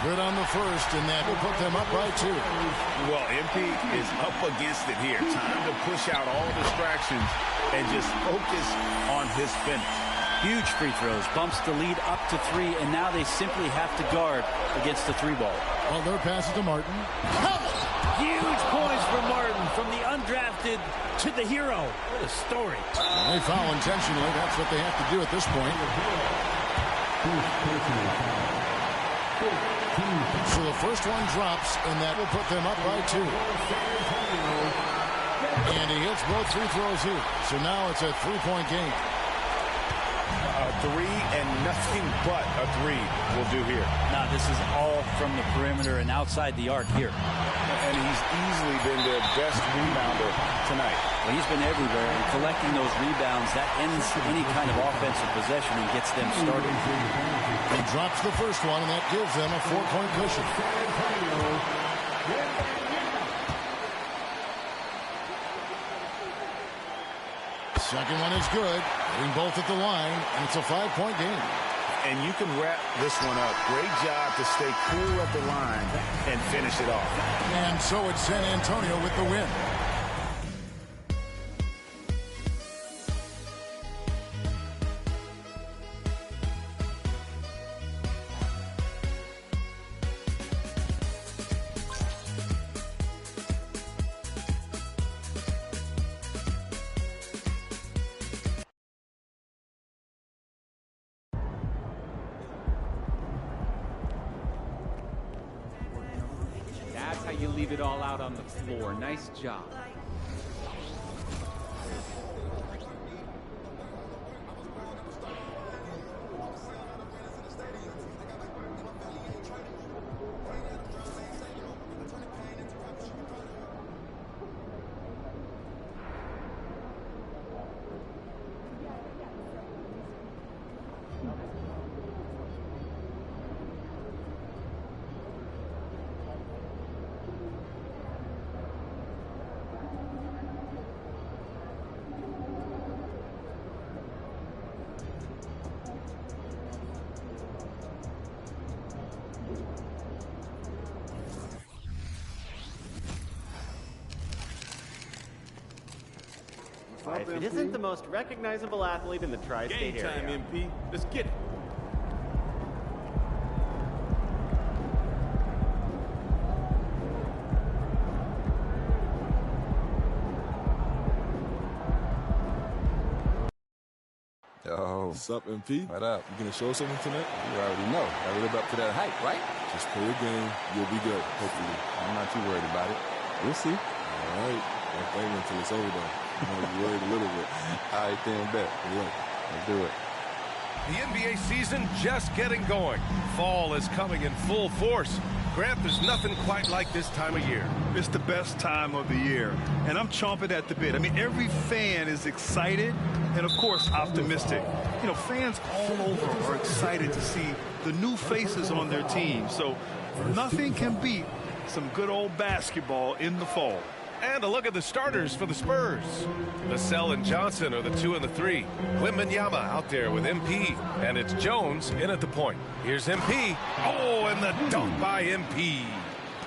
Good on the first, and that will put them up by 2. Well, MP is up against it here. Time to push out all distractions and just focus on his finish. Huge free throws, bumps the lead up to 3, and now they simply have to guard against the 3-ball. Well, their pass is to Martin. Huge points for Martin, from the undrafted to the hero. What a story. Well, they foul intentionally. That's what they have to do at this point. So the first one drops, and that will put them up by 2. And he hits both free throws here. So now it's a 3-point game. A 3 and nothing but a 3 will do here. Now this is all from the perimeter and outside the arc here. And he's easily been their best rebounder tonight. Well, he's been everywhere, and collecting those rebounds, that ends any kind of offensive possession and gets them started. He drops the first one, and that gives them a 4-point cushion. Second one is good. Hitting both at the line, and it's a 5-point game. And you can wrap this one up. Great job to stay cool at the line and finish it off. And so it's San Antonio with the win. That's how you leave it all out on the floor. Nice job. If it isn't the most recognizable athlete in the tri-state area. Game time, MP. Let's get it. Yo. What's up, MP? What up? You gonna show something tonight? You already know. Gotta live up to that hype, right? Just play a game. You'll be good, hopefully. I'm not too worried about it. We'll see. All right. Don't think until it's over, though. You might be worried a little bit. All right, then, bet. Good luck. Let's do it. The NBA season just getting going. Fall is coming in full force. Grant, there's nothing quite like this time of year. It's the best time of the year, and I'm chomping at the bit. I mean, every fan is excited and, of course, optimistic. You know, fans all over are excited to see the new faces on their team, so nothing can beat some good old basketball in the fall. And a look at the starters for the Spurs. Vassell and Johnson are the 2 and the 3. Wembanyama out there with MP. And it's Jones in at the point. Here's MP. Oh, and the dunk by MP.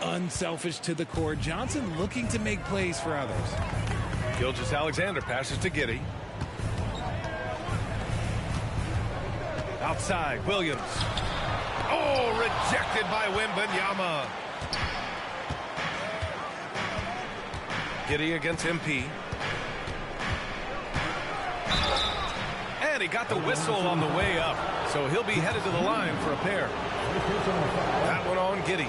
Unselfish to the core. Johnson looking to make plays for others. Gilgeous-Alexander passes to Giddey. Outside, Williams. Oh, rejected by Wembanyama. Giddey against MP. And he got the whistle on the way up. So he'll be headed to the line for a pair. That one on Giddey.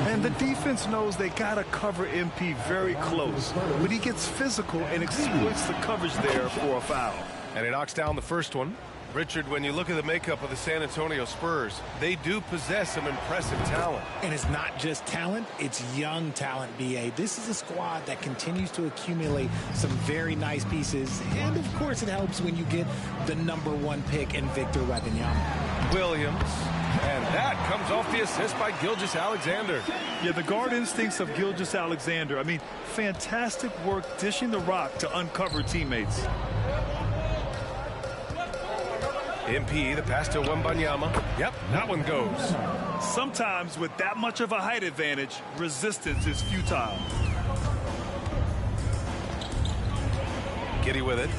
And the defense knows they got to cover MP very close. But he gets physical and exploits the coverage there for a foul. And he knocks down the first one. Richard, when you look at the makeup of the San Antonio Spurs, they do possess some impressive talent. And it's not just talent, it's young talent, B.A. This is a squad that continues to accumulate some very nice pieces. And, of course, it helps when you get the #1 pick in Victor Wembanyama. Williams. And that comes off the assist by Gilgeous-Alexander. Yeah, the guard instincts of Gilgeous-Alexander. I mean, fantastic work dishing the rock to uncover teammates. MP, the pass to Wembanyama. Yep, that one goes. Sometimes with that much of a height advantage, resistance is futile. Giddey with it.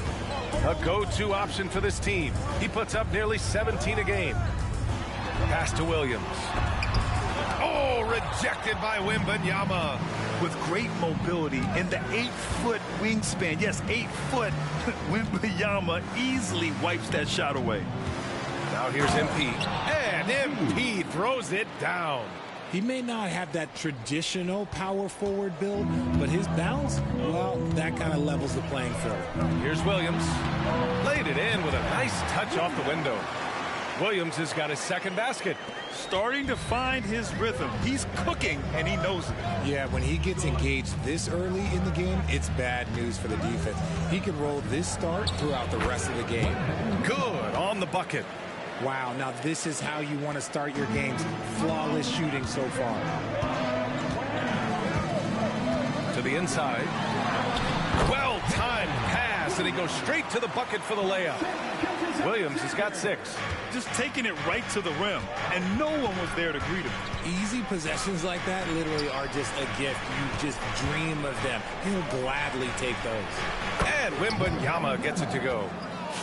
A go-to option for this team. He puts up nearly 17 a game. Pass to Williams. Oh, rejected by Wembanyama. With great mobility and the 8-foot wingspan, yes, 8 foot, Wembanyama easily wipes that shot away. Now here's MP. And MP throws it down. He may not have that traditional power forward build, but his bounce, well, that kind of levels the playing field. Here's Williams. Laid it in with a nice touch off the window. Williams has got his second basket. Starting to find his rhythm. He's cooking, and he knows it. Yeah, when he gets engaged this early in the game, it's bad news for the defense. He can roll this start throughout the rest of the game. Good on the bucket. Wow, now this is how you want to start your games. Flawless shooting so far. To the inside. Well-timed pass, and he goes straight to the bucket for the layup. Williams has got 6. Just taking it right to the rim, and no one was there to greet him. Easy possessions like that literally are just a gift. You just dream of them. He'll gladly take those. And Wembanyama gets it to go.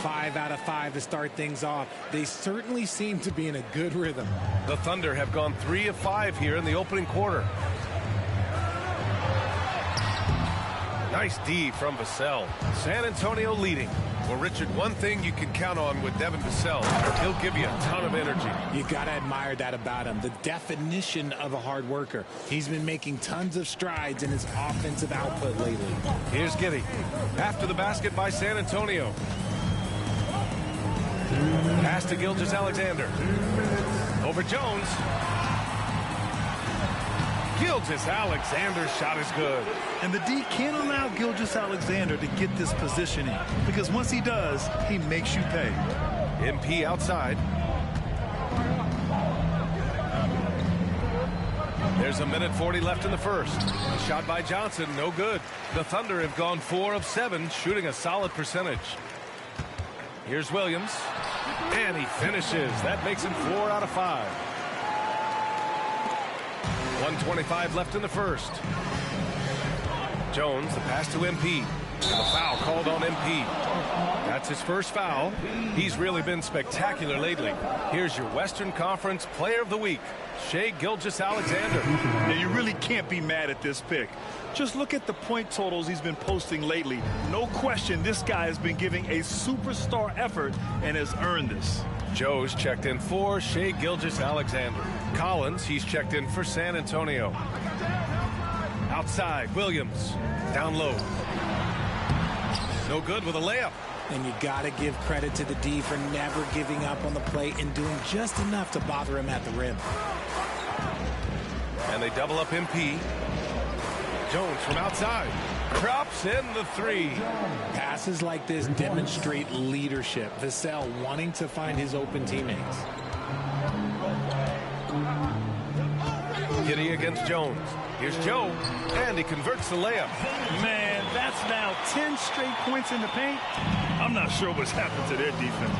5 out of 5 to start things off. They certainly seem to be in a good rhythm. The Thunder have gone 3 of 5 here in the opening quarter. Nice D from Vassell. San Antonio leading. Well, Richard, one thing you can count on with Devin Vassell, he'll give you a ton of energy. You got to admire that about him. The definition of a hard worker. He's been making tons of strides in his offensive output lately. Here's Giddey. After the basket by San Antonio. Pass to Gilgeous-Alexander. Over Jones. Gilgeous-Alexander's shot is good. And the D can't allow Gilgeous-Alexander to get this positioning, because once he does, he makes you pay. MP outside. There's a minute 40 left in the first. A shot by Johnson, no good. The Thunder have gone 4 of 7, shooting a solid percentage. Here's Williams. And he finishes. That makes him 4 out of 5. 1:25 left in the first. Jones, the pass to MP. And a foul called on MP. That's his first foul. He's really been spectacular lately. Here's your Western Conference Player of the Week, Shai Gilgeous-Alexander. Now, you really can't be mad at this pick. Just look at the point totals he's been posting lately. No question, this guy has been giving a superstar effort and has earned this. Joe's checked in for Shai Gilgeous-Alexander. Collins, he's checked in for San Antonio. Outside, Williams. Down low. No good with a layup. And you got to give credit to the D for never giving up on the play and doing just enough to bother him at the rim. And they double up MP. Jones from outside. Drops in the 3. Passes like this demonstrate leadership. Vassell wanting to find his open teammates. Giddey against Jones. Here's Joe, and he converts the layup. Man, that's now 10 straight points in the paint. I'm not sure what's happened to their defense.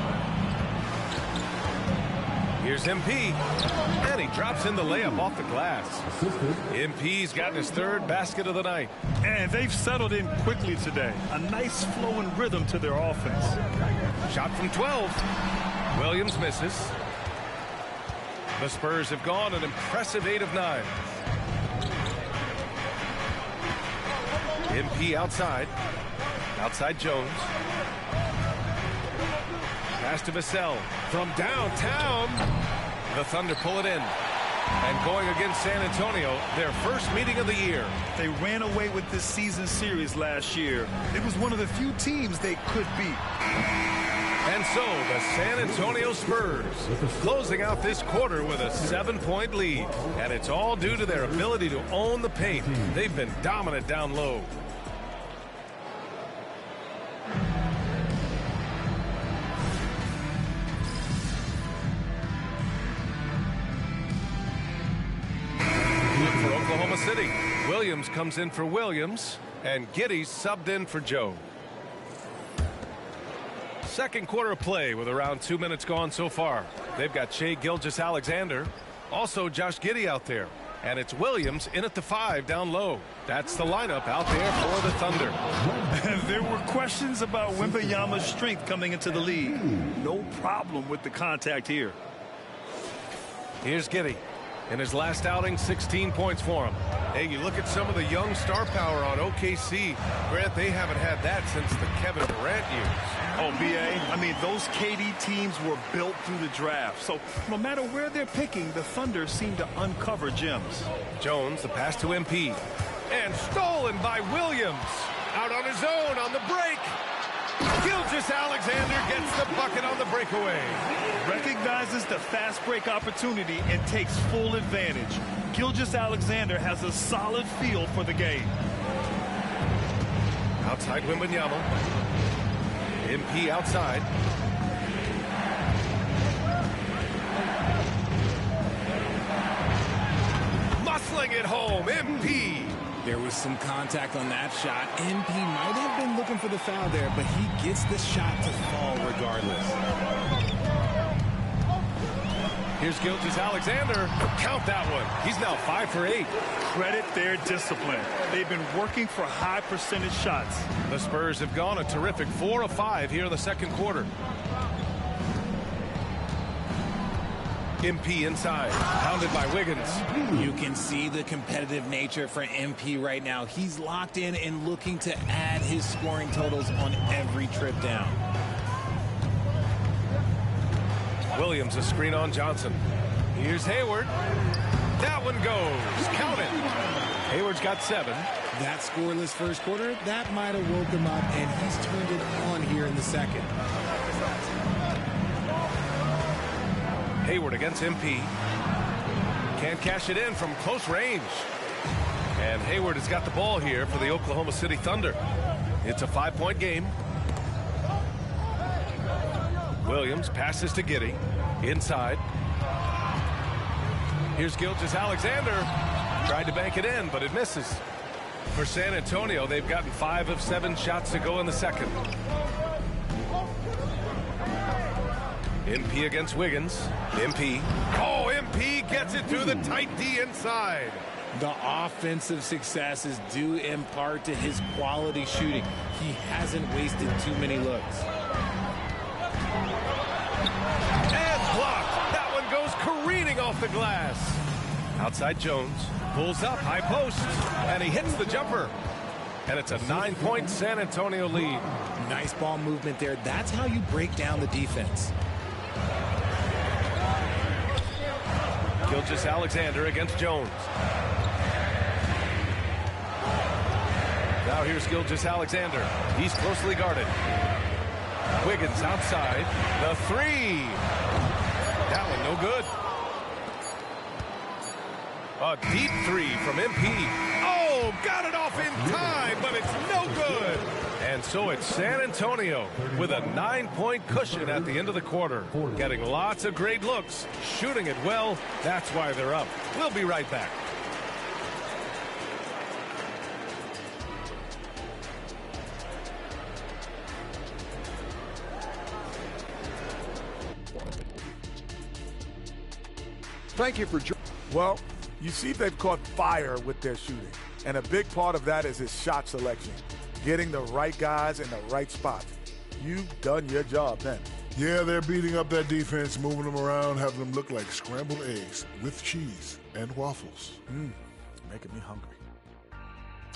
Here's MP, and he drops in the layup off the glass. MP's gotten his 3rd basket of the night. And they've settled in quickly today. A nice flowing rhythm to their offense. Shot from 12. Williams misses. The Spurs have gone an impressive 8 of 9. MP outside. Outside Jones. Pass to Vassell from downtown. The Thunder pull it in. And going against San Antonio, their first meeting of the year. They ran away with this season series last year. It was one of the few teams they could beat. And so the San Antonio Spurs closing out this quarter with a 7-point lead. And it's all due to their ability to own the paint. They've been dominant down low. For Oklahoma City, Williams comes in for Williams, and Giddey's subbed in for Joe. Second quarter of play with around 2 minutes gone so far. They've got Shai Gilgeous-Alexander, also Josh Giddey out there. And it's Williams in at the 5 down low. That's the lineup out there for the Thunder. There were questions about Wembanyama's strength coming into the league. No problem with the contact here. Here's Giddey. In his last outing, 16 points for him. Hey, you look at some of the young star power on OKC. Grant, they haven't had that since the Kevin Durant years. Oh, B.A., I mean, those KD teams were built through the draft. So no matter where they're picking, the Thunder seem to uncover gems. Jones, the pass to MP. And stolen by Williams. Out on his own on the break. Gilgeous-Alexander gets the bucket on the breakaway. Recognizes the fast break opportunity and takes full advantage. Gilgeous-Alexander has a solid feel for the game. Outside Wembanyama. MP outside. Muscling it home, MP. There was some contact on that shot. MP might have been looking for the foul there, but he gets the shot to fall regardless. Here's Gilgeous-Alexander. Count that one. He's now 5 for 8. Credit their discipline. They've been working for high percentage shots. The Spurs have gone a terrific 4 of 5 here in the second quarter. MP inside, pounded by Wiggins. You can see the competitive nature for MP right now. He's locked in and looking to add his scoring totals on every trip down. Williams, a screen on Johnson. Here's Hayward. That one goes. Count it. Hayward's got 7. That scoreless first quarter, that might have woke him up, and he's turned it on here in the second. Hayward against MP. Can't cash it in from close range. And Hayward has got the ball here for the Oklahoma City Thunder. It's a 5-point game. Williams passes to Giddey. Inside. Here's Gilgeous-Alexander. Tried to bank it in, but it misses. For San Antonio, they've gotten 5 of 7 shots to go in the second. MP against Wiggins. MP. Oh, MP gets it through the tight D inside. The offensive success is due in part to his quality shooting. He hasn't wasted too many looks. And blocked. That one goes careening off the glass. Outside Jones. Pulls up, high post. And he hits the jumper. And it's a 9-point San Antonio lead. Nice ball movement there. That's how you break down the defense. Gilgeous-Alexander against Jones. Now here's Gilgeous-Alexander. He's closely guarded. Wiggins outside. The 3. That one no good. A deep 3 from MP. Oh, got it off in time, but it's no good. And so it's San Antonio with a 9-point cushion at the end of the quarter. Getting lots of great looks, shooting it well. That's why they're up. We'll be right back. Thank you for joining. Well, you see they've caught fire with their shooting. And a big part of that is his shot selection. Getting the right guys in the right spot. You've done your job then. Yeah, they're beating up that defense, moving them around, having them look like scrambled eggs with cheese and waffles. Making me hungry.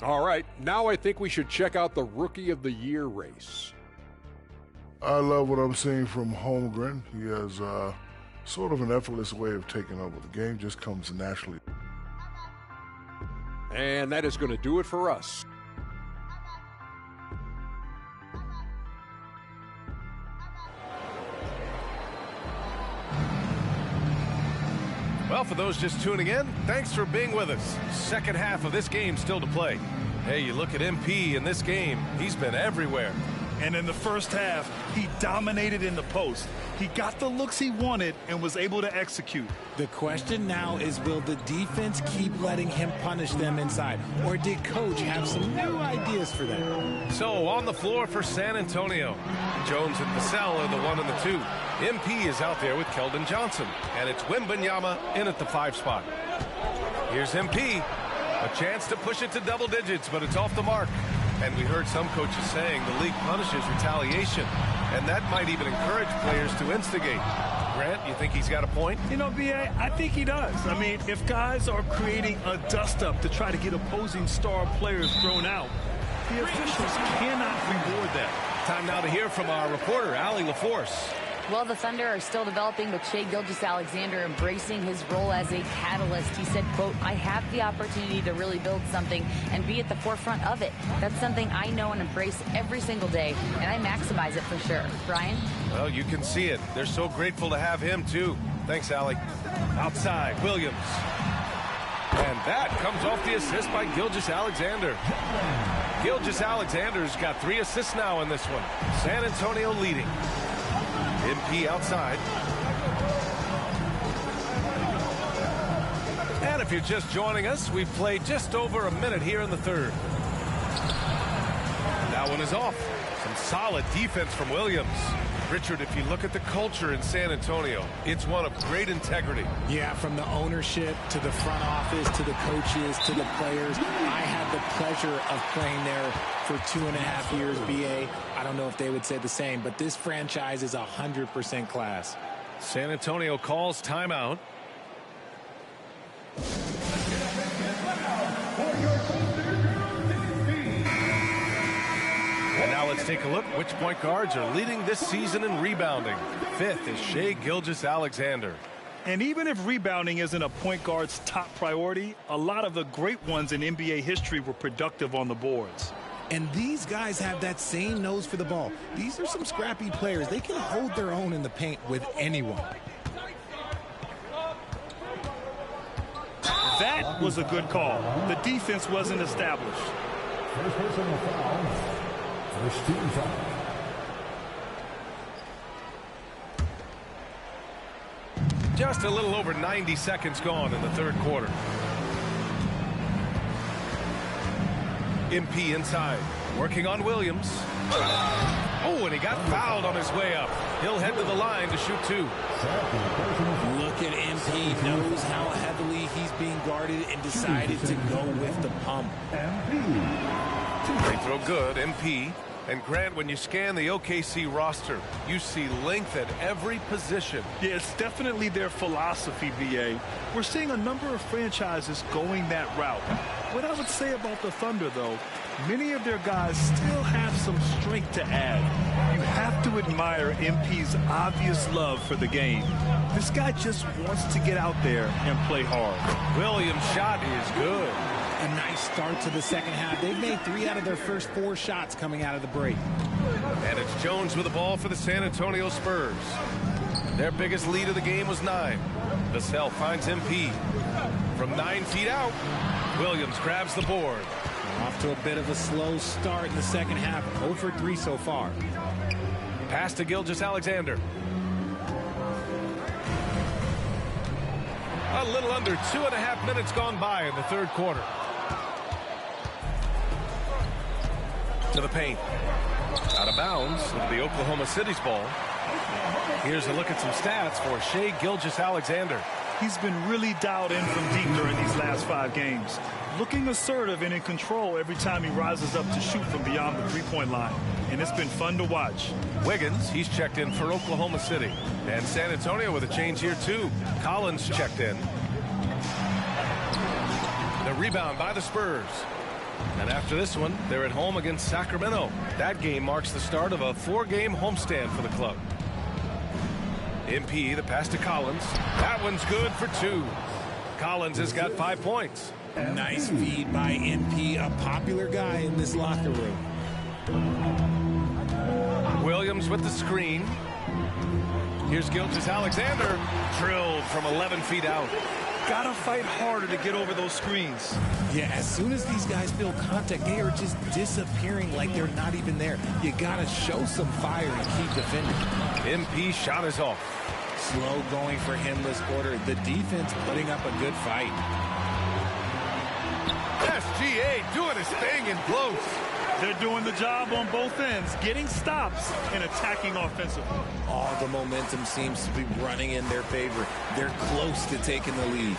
All right, now I think we should check out the Rookie of the Year race. I love what I'm seeing from Holmgren. He has sort of an effortless way of taking over. The game just comes naturally. And that is going to do it for us. Well, for those just tuning in, thanks for being with us. Second half of this game still to play. Hey, you look at MP in this game, he's been everywhere. And in the first half, he dominated in the post. He got the looks he wanted and was able to execute. The question now is, will the defense keep letting him punish them inside? Or did Coach have some new ideas for them? So on the floor for San Antonio, Jones and Vassell are the 1 and the 2. MP is out there with Keldon Johnson. And it's Wembanyama in at the 5 spot. Here's MP. A chance to push it to double digits, but it's off the mark. And we heard some coaches saying the league punishes retaliation, and that might even encourage players to instigate. Grant, you think he's got a point? You know, B.A., I think he does. I mean, if guys are creating a dust-up to try to get opposing star players thrown out, the officials cannot reward that. Time now to hear from our reporter, Allie LaForce. Well, the Thunder are still developing with Shai Gilgeous-Alexander embracing his role as a catalyst. He said, quote, I have the opportunity to really build something and be at the forefront of it. That's something I know and embrace every single day, and I maximize it for sure. Brian? Well, you can see it. They're so grateful to have him, too. Thanks, Allie. Outside, Williams. And that comes off the assist by Gilgeous-Alexander. Gilgeous-Alexander's got 3 assists now in this one. San Antonio leading. MP outside. And if you're just joining us, we've played just over a minute here in the third. That one is off. Some solid defense from Williams. Richard, if you look at the culture in San Antonio, it's one of great integrity. Yeah, from the ownership to the front office to the coaches to the players. I had the pleasure of playing there for 2.5 years, BA. I don't know if they would say the same, but this franchise is 100% class. San Antonio calls timeout. And now let's take a look which point guards are leading this season in rebounding. 5th is Shai Gilgeous-Alexander. And even if rebounding isn't a point guard's top priority, a lot of the great ones in NBA history were productive on the boards. And these guys have that same nose for the ball. These are some scrappy players. They can hold their own in the paint with anyone. That was a good call. The defense wasn't established. First personal foul. First team foul. Just a little over 90 seconds gone in the third quarter. MP inside, working on Williams. Oh, and he got fouled on his way up. He'll head to the line to shoot 2. Look at MP, knows how heavily he's being guarded and decided to go with the pump. Free throw good, MP. And Grant, when you scan the OKC roster, you see length at every position. Yeah, it's definitely their philosophy, BA. We're seeing a number of franchises going that route. What I would say about the Thunder, though, many of their guys still have some strength to add. You have to admire MP's obvious love for the game. This guy just wants to get out there and play hard. Williams' shot is good. A nice start to the second half. They've made 3 out of their first 4 shots coming out of the break. And it's Jones with the ball for the San Antonio Spurs. Their biggest lead of the game was 9. Vassell finds MP. From 9 feet out, Williams grabs the board. Off to a bit of a slow start in the second half. 0 for 3 so far. Pass to Gilgeous-Alexander. A little under 2.5 minutes gone by in the third quarter. To the paint. Out of bounds. It'll be Oklahoma City's ball. Here's a look at some stats for Shai Gilgeous-Alexander. He's been really dialed in from deep during these last 5 games. Looking assertive and in control every time he rises up to shoot from beyond the three-point line. And it's been fun to watch. Wiggins, he's checked in for Oklahoma City. And San Antonio with a change here, too. Collins checked in. The rebound by the Spurs. And after this one, they're at home against Sacramento. That game marks the start of a 4-game homestand for the club. MP, the pass to Collins. That one's good for 2. Collins has got 5 points. Nice feed by MP, a popular guy in this locker room. Williams with the screen. Here's Gilgeous-Alexander, drilled from 11 feet out. got to fight harder to get over those screens. Yeah, as soon as these guys feel contact, they are just disappearing like they're not even there. You got to show some fire and keep defending. MP shot is off. Slow going for him this quarter. The defense putting up a good fight. SGA doing his thing in close. They're doing the job on both ends, getting stops and attacking offensively. All the momentum seems to be running in their favor. They're close to taking the lead.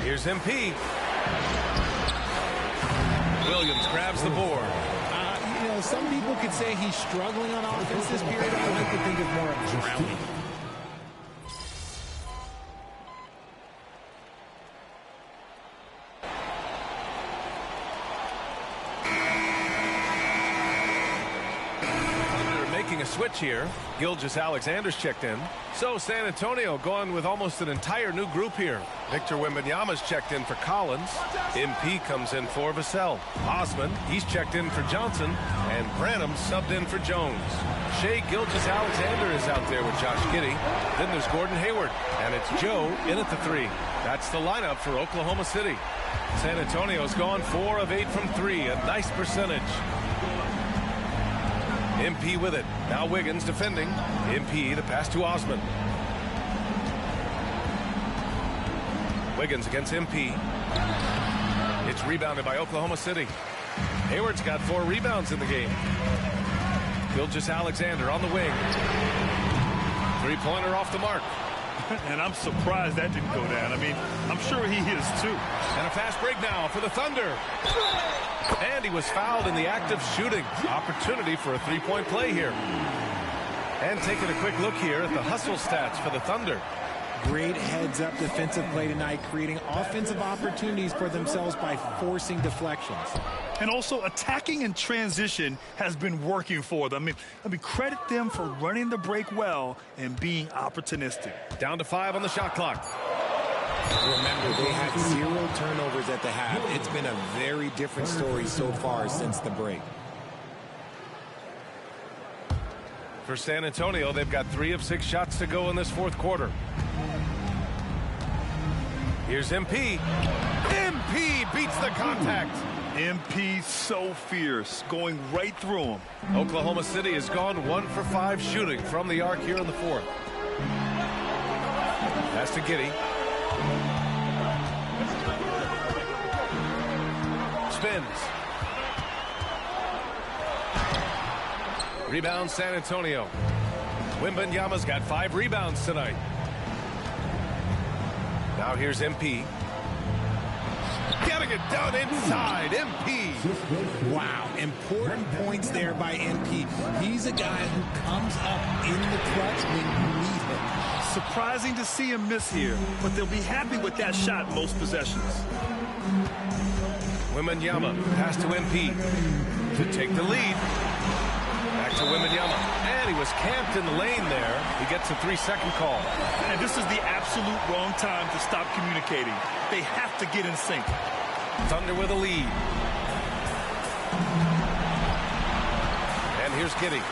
Here's MP. Williams grabs the board. You know, some people could say he's struggling on offense this period. I like to think of more of drowning. A switch here. Gilgeous-Alexander's checked in. So San Antonio going with almost an entire new group here. Victor Wembanyama's checked in for Collins. MP comes in for Vassell. Osman, he's checked in for Johnson. And Branham subbed in for Jones. Shai Gilgeous-Alexander is out there with Josh Giddey. Then there's Gordon Hayward. And it's Joe in at the 3. That's the lineup for Oklahoma City. San Antonio's gone 4 of 8 from 3. A nice percentage. MP with it. Now Wiggins defending. MP, the pass to Osman. Wiggins against MP. It's rebounded by Oklahoma City. Hayward's got 4 rebounds in the game. Gilgeous-Alexander on the wing. 3-pointer off the mark. And I'm surprised that didn't go down. I mean, I'm sure he is too. And a fast break now for the Thunder. And he was fouled in the act of shooting. Opportunity for a 3-point play here. And taking a quick look here at the hustle stats for the Thunder. Great heads-up defensive play tonight, creating offensive opportunities for themselves by forcing deflections. And also attacking in transition has been working for them. I mean, credit them for running the break well and being opportunistic. Down to 5 on the shot clock. Remember, they had 0 turnovers at the half. It's been a very different story so far since the break. For San Antonio, they've got 3 of 6 shots to go in this 4th quarter. Here's MP. MP beats the contact. MP so fierce, going right through him. Oklahoma City has gone 1 for 5 shooting from the arc here in the 4th. Pass to Giddey. Spins. Rebound San Antonio. Wembanyama's got 5 rebounds tonight. Now here's MP. Getting it done inside. MP. Wow, important points there by MP. He's a guy who comes up in the clutch when you need him. Surprising to see him miss here, but they'll be happy with that shot most possessions. Wembanyama pass to MP to take the lead. Back to Wembanyama. And he was camped in the lane there. He gets a 3-second call. And this is the absolute wrong time to stop communicating. They have to get in sync. Thunder with a lead. And here's Giddey.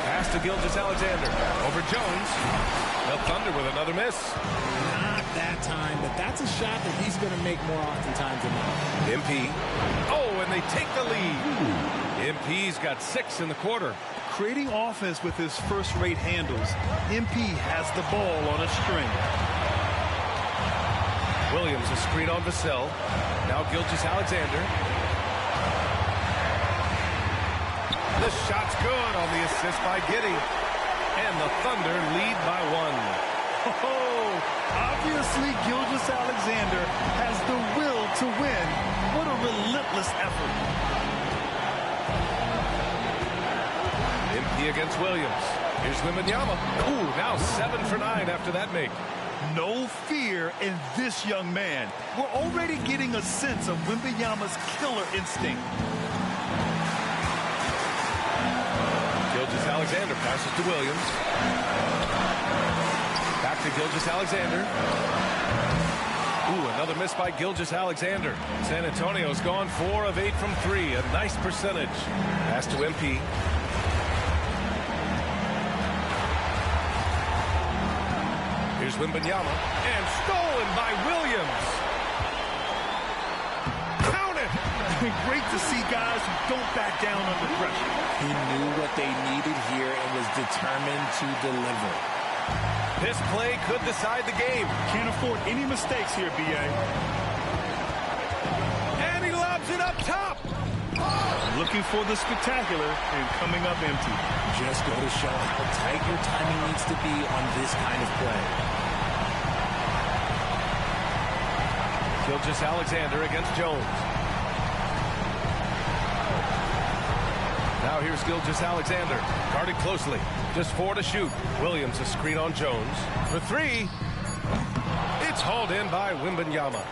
Pass to Gilgeous-Alexander. Over Jones. The Thunder with another miss. Not that time, but that's a shot that he's going to make more oftentimes than not. MP. Oh, and they take the lead. MP's got 6 in the quarter. Creating offense with his first-rate handles, MP has the ball on a string. Williams a screen on Vassell. Now Gilgeous-Alexander. The shot's good on the assist by Giddey. And the Thunder lead by 1. Oh, obviously Gilgeous-Alexander has the will to win. What a relentless effort. MP against Williams. Here's Wembanyama. Ooh, now 7 for 9 after that make. No fear in this young man. We're already getting a sense of Wembanyama's killer instinct. Gilgeous-Alexander passes to Williams. Back to Gilgeous-Alexander. Ooh, another miss by Gilgeous-Alexander. San Antonio's gone 4 of 8 from 3. A nice percentage. Pass to MP. Here's Wembanyama, and stolen by Williams. Count it! Great to see guys who don't back down under pressure. He knew what they needed here and was determined to deliver. This play could decide the game. Can't afford any mistakes here, B.A. And he lobs it up top. Looking for the spectacular and coming up empty. Just go to show how tight your timing needs to be on this kind of play. Gilgeous-Alexander against Jones. Now here's Gilgeous-Alexander, guarded closely. Just 4 to shoot. Williams a screen on Jones. For 3. It's hauled in by Wembanyama.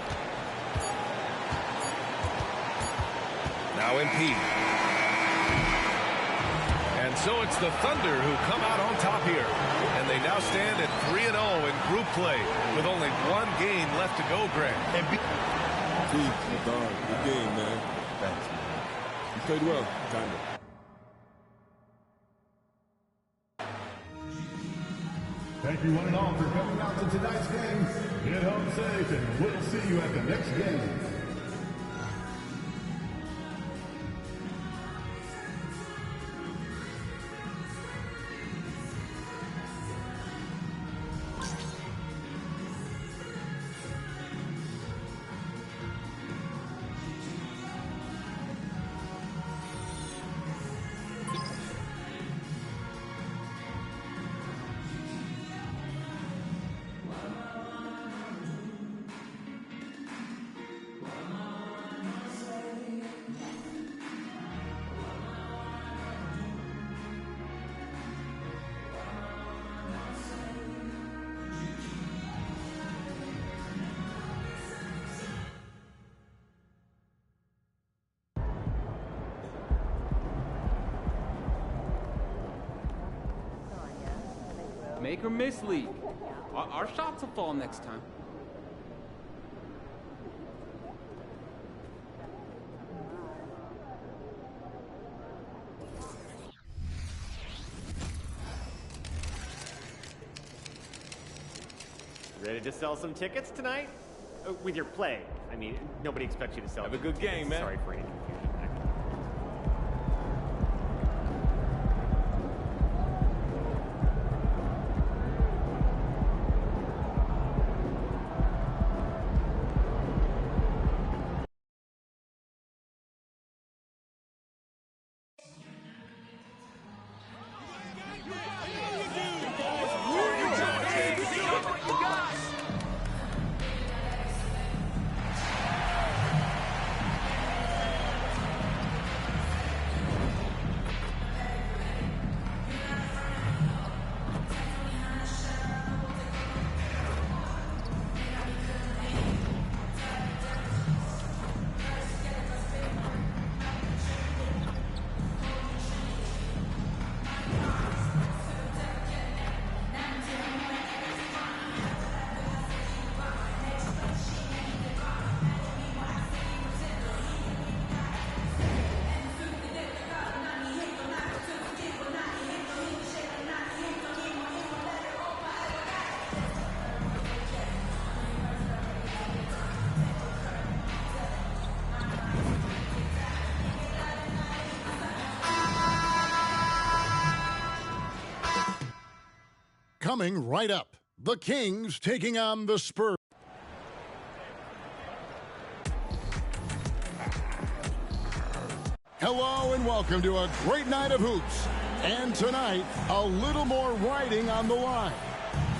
Now MP. And so it's the Thunder who come out on top here. And they now stand at 3-0 in group play with only 1 game left to go, Greg. Good game, man. Thanks, man. You played well, kind of. Thank you one and all for coming out to tonight's game. Get home safe, and we'll see you at the next game. Make or miss league. Our shots will fall next time. Ready to sell some tickets tonight? With your play. I mean, nobody expects you to sell. Have a good tickets. game, man. Sorry for any confusion. Coming right up, the Kings taking on the Spurs. Hello and welcome to a great night of hoops. And tonight, a little more riding on the line.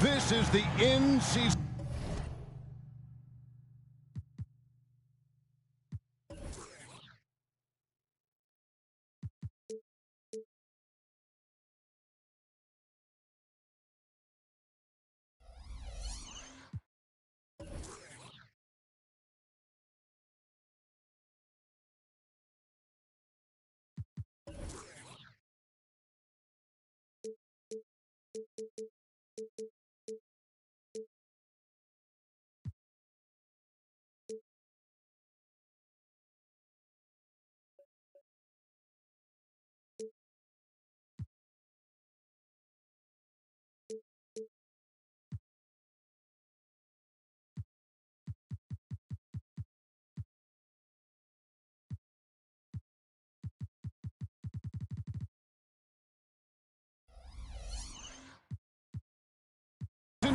This is the in-season.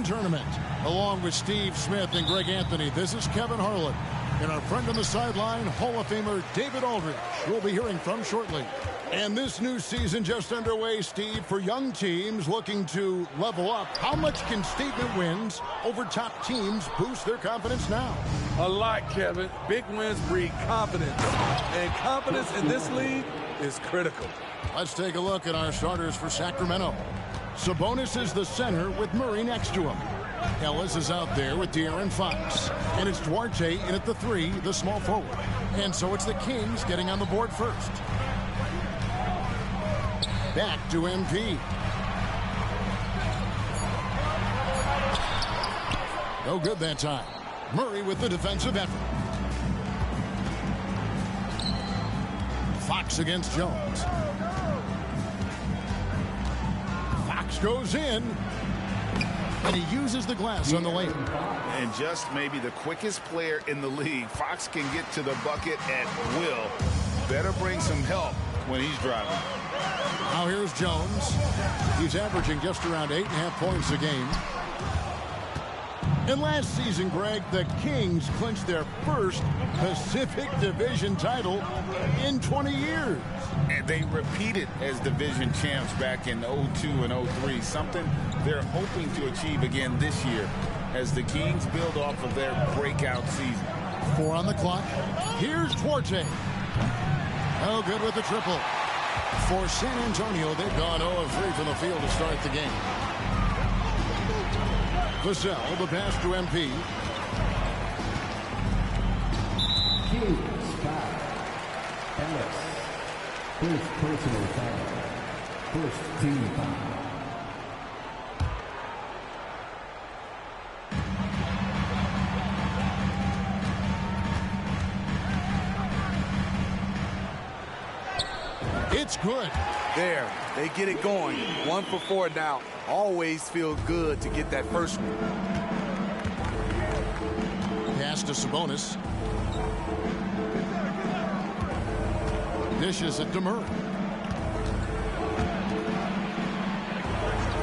tournament. Along with Steve Smith and Greg Anthony, this is Kevin Harlan. And our friend on the sideline, Hall of Famer David Aldridge, we'll be hearing from shortly. And this new season just underway, Steve, for young teams looking to level up. How much can statement wins over top teams boost their confidence now? A lot, Kevin. Big wins breed confidence. And confidence in this league is critical. Let's take a look at our starters for Sacramento. Sabonis is the center with Murray next to him. Ellis is out there with De'Aaron Fox. And it's Duarte in at the 3, the small forward. And so it's the Kings getting on the board first. Back to MP. No good that time. Murray with the defensive effort. Fox against Jones. Fox goes in. And he uses the glass on the lane. And just maybe the quickest player in the league. Fox can get to the bucket at will. Better bring some help when he's driving. Now here's Jones. He's averaging just around 8.5 points a game. And last season, Greg, the Kings clinched their first Pacific Division title in 20 years. And they repeated as division champs back in 02 and 03, something they're hoping to achieve again this year as the Kings build off of their breakout season. 4 on the clock. Here's Duarte. No good with the triple. For San Antonio, they've gone 0-3 from the field to start the game. Vassell, the pass to MP. Kings foul. Ellis. First personal foul. First team foul. It's good. There, they get it going. 1 for 4 now. Always feel good to get that first one. Pass to Sabonis. Dishes it to Murray.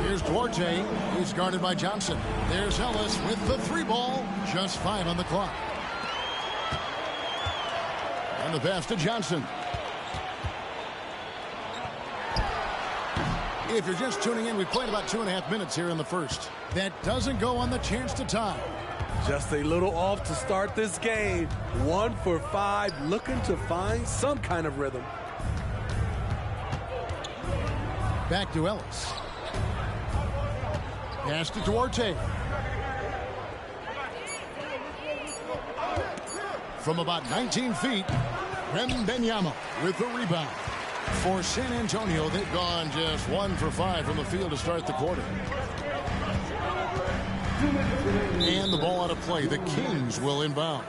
Here's Duarte. He's guarded by Johnson. There's Ellis with the 3-ball. Just 5 on the clock. And the pass to Johnson. If you're just tuning in, we played about 2.5 minutes here in the first. That doesn't go on the chance to tie. Just a little off to start this game. 1 for 5, looking to find some kind of rhythm. Back to Ellis. Pass to Duarte. From about 19 feet, Wembanyama with the rebound. For San Antonio, they've gone just 1 for 5 from the field to start the quarter. And the ball out of play. The Kings will inbound.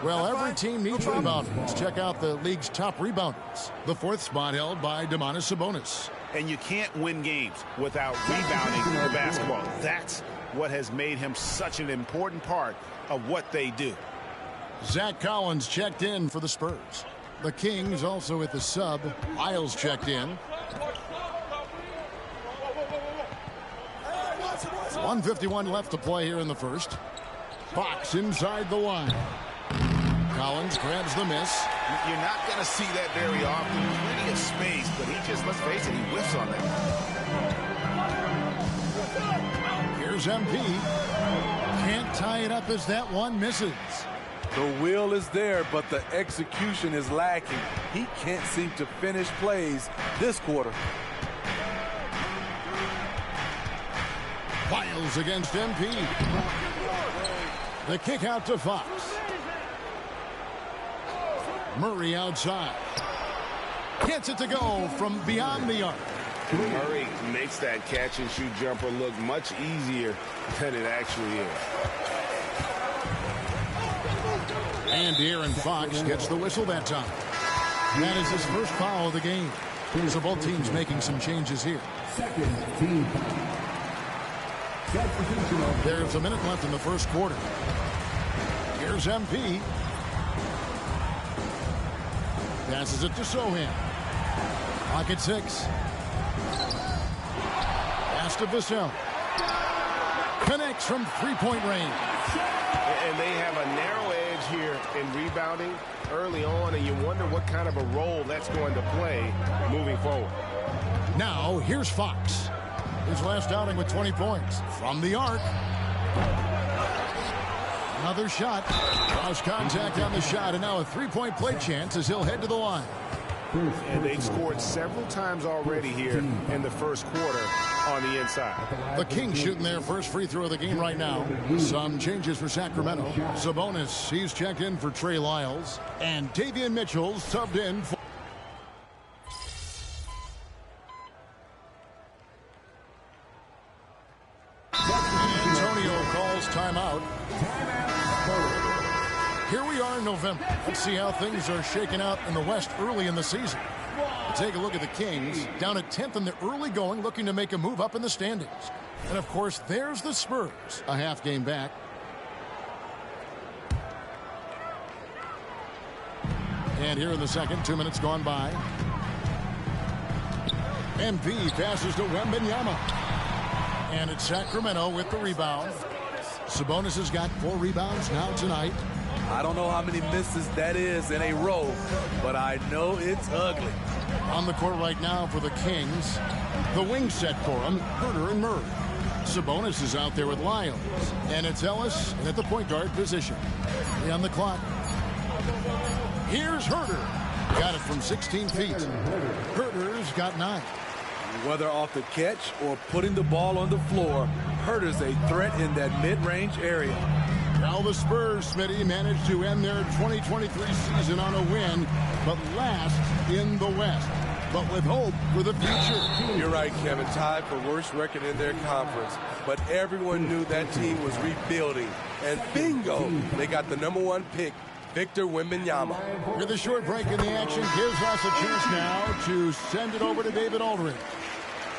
Well, every team needs rebounders. Check out the league's top rebounders. The 4th spot held by Domantas Sabonis. And you can't win games without rebounding the basketball. That's what has made him such an important part of what they do. Zach Collins checked in for the Spurs. The Kings also at the sub. Miles checked in. 1:51 left to play here in the first. Fox inside the line. Collins grabs the miss. You're not going to see that very often. Plenty of space, but he just, let's face it, he whiffs on that. Here's MP. Can't tie it up as that one misses. The will is there, but the execution is lacking. He can't seem to finish plays this quarter. Miles against MP. The kick out to Fox. Murray outside. Gets it to go from beyond the arc. Murray makes that catch and shoot jumper look much easier than it actually is. And De'Aaron Fox gets the whistle that time. That is his first foul of the game. So both teams making some changes here. Second team. There's a minute left in the first quarter. Here's MP. Passes it to Sohan. Clock at 6. Pass to Vassell. Connects from three-point range. And they have a narrow edge here in rebounding early on, and you wonder what kind of a role that's going to play moving forward. Now, here's Fox. His last outing with 20 points. From the arc. Another shot. Cross contact on the shot, and now a three-point play chance as he'll head to the line. And they've scored several times already here in the first quarter on the inside. The Kings shooting their first free throw of the game right now. Some changes for Sacramento. Sabonis, he's checked in for Trey Lyles. And Davion Mitchell subbed in for... Antonio calls timeout. Here we are in November. Let's see how things are shaking out in the West early in the season. Take a look at the Kings, down at 10th in the early going, looking to make a move up in the standings. And, of course, there's the Spurs, a half game back. And here in the second, 2 minutes gone by. MP passes to Wembanyama. And it's Sacramento with the rebound. Sabonis has got 4 rebounds now tonight. I don't know how many misses that is in a row, but I know it's ugly. On the court right now for the Kings, the wing set for them, Herter and Murray. Sabonis is out there with Lyles, and it's Ellis at the point guard position. On the clock. Here's Herter. Got it from 16 feet. Herter's got 9. Whether off the catch or putting the ball on the floor, Herter's a threat in that mid-range area. Now the Spurs, Smitty, managed to end their 2023 season on a win, but last in the West. But with hope for the future. You're right, Kevin. Tied for worst record in their conference. But everyone knew that team was rebuilding. And bingo, they got the #1 pick, Victor Wembanyama. With a short break in the action, gives us a chance now to send it over to David Aldridge.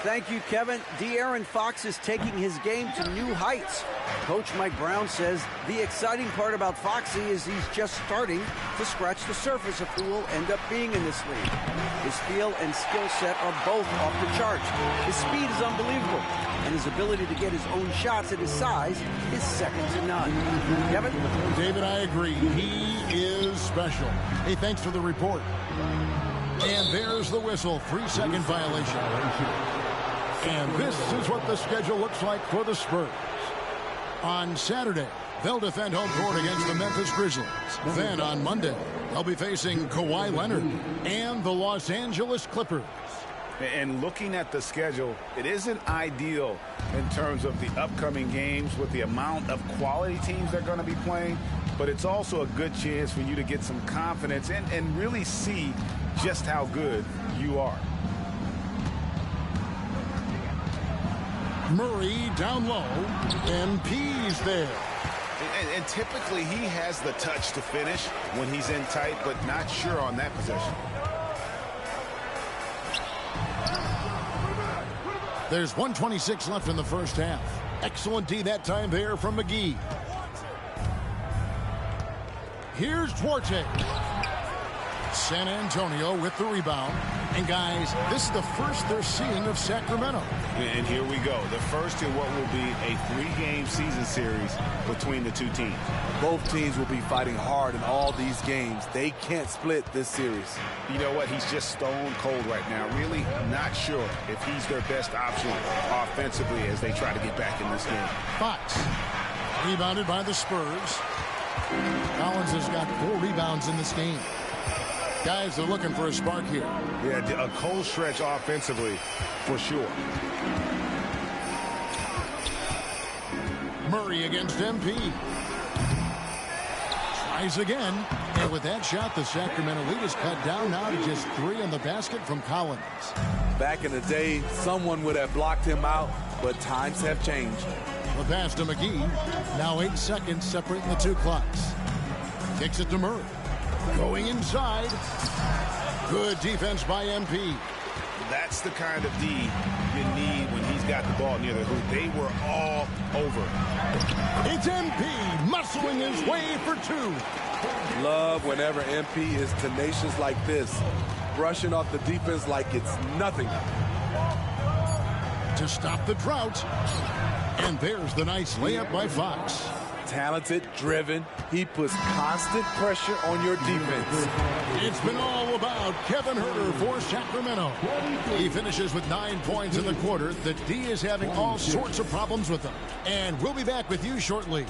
Thank you, Kevin. De'Aaron Fox is taking his game to new heights. Coach Mike Brown says the exciting part about Foxy is he's just starting to scratch the surface of who will end up being in this league. His feel and skill set are both off the charts. His speed is unbelievable, and his ability to get his own shots at his size is second to none. Kevin? David, I agree. He is special. Hey, thanks for the report. And there's the whistle. 3-second violation. And this is what the schedule looks like for the Spurs. On Saturday, they'll defend home court against the Memphis Grizzlies. Then on Monday, they'll be facing Kawhi Leonard and the Los Angeles Clippers. And looking at the schedule, it isn't ideal in terms of the upcoming games with the amount of quality teams they're going to be playing, but it's also a good chance for you to get some confidence and really see just how good you are. Murray down low, and P's there. And typically he has the touch to finish when he's in tight, but not sure on that possession. There's 1:26 left in the first half. Excellent D that time there from McGee. Here's Duarte. San Antonio with the rebound. And guys, this is the first they're seeing of Sacramento. And here we go. The first in what will be a 3-game season series between the two teams. Both teams will be fighting hard in all these games. They can't split this series. You know what? He's just stone cold right now. Really not sure if he's their best option offensively as they try to get back in this game. Fox, rebounded by the Spurs. Collins has got 4 rebounds in this game. Guys, they're looking for a spark here. Yeah, a cold stretch offensively, for sure. Murray against MP. Tries again. And with that shot, the Sacramento lead is cut down now to just 3 on the basket from Collins. Back in the day, someone would have blocked him out, but times have changed. The pass to McGee. Now 8 seconds separating the 2 clocks. Kicks it to Murray. Going inside. Good defense by MP. That's the kind of D you need when he's got the ball near the hoop. They were all over. It's MP muscling his way for 2. Love whenever MP is tenacious like this, brushing off the defense like it's nothing. To stop the drought. And there's the nice layup by Fox. Talented, driven. He puts constant pressure on your defense. It's been all about Kevin Huerter for Sacramento. He finishes with 9 points in the quarter. The D is having all sorts of problems with them. And we'll be back with you shortly.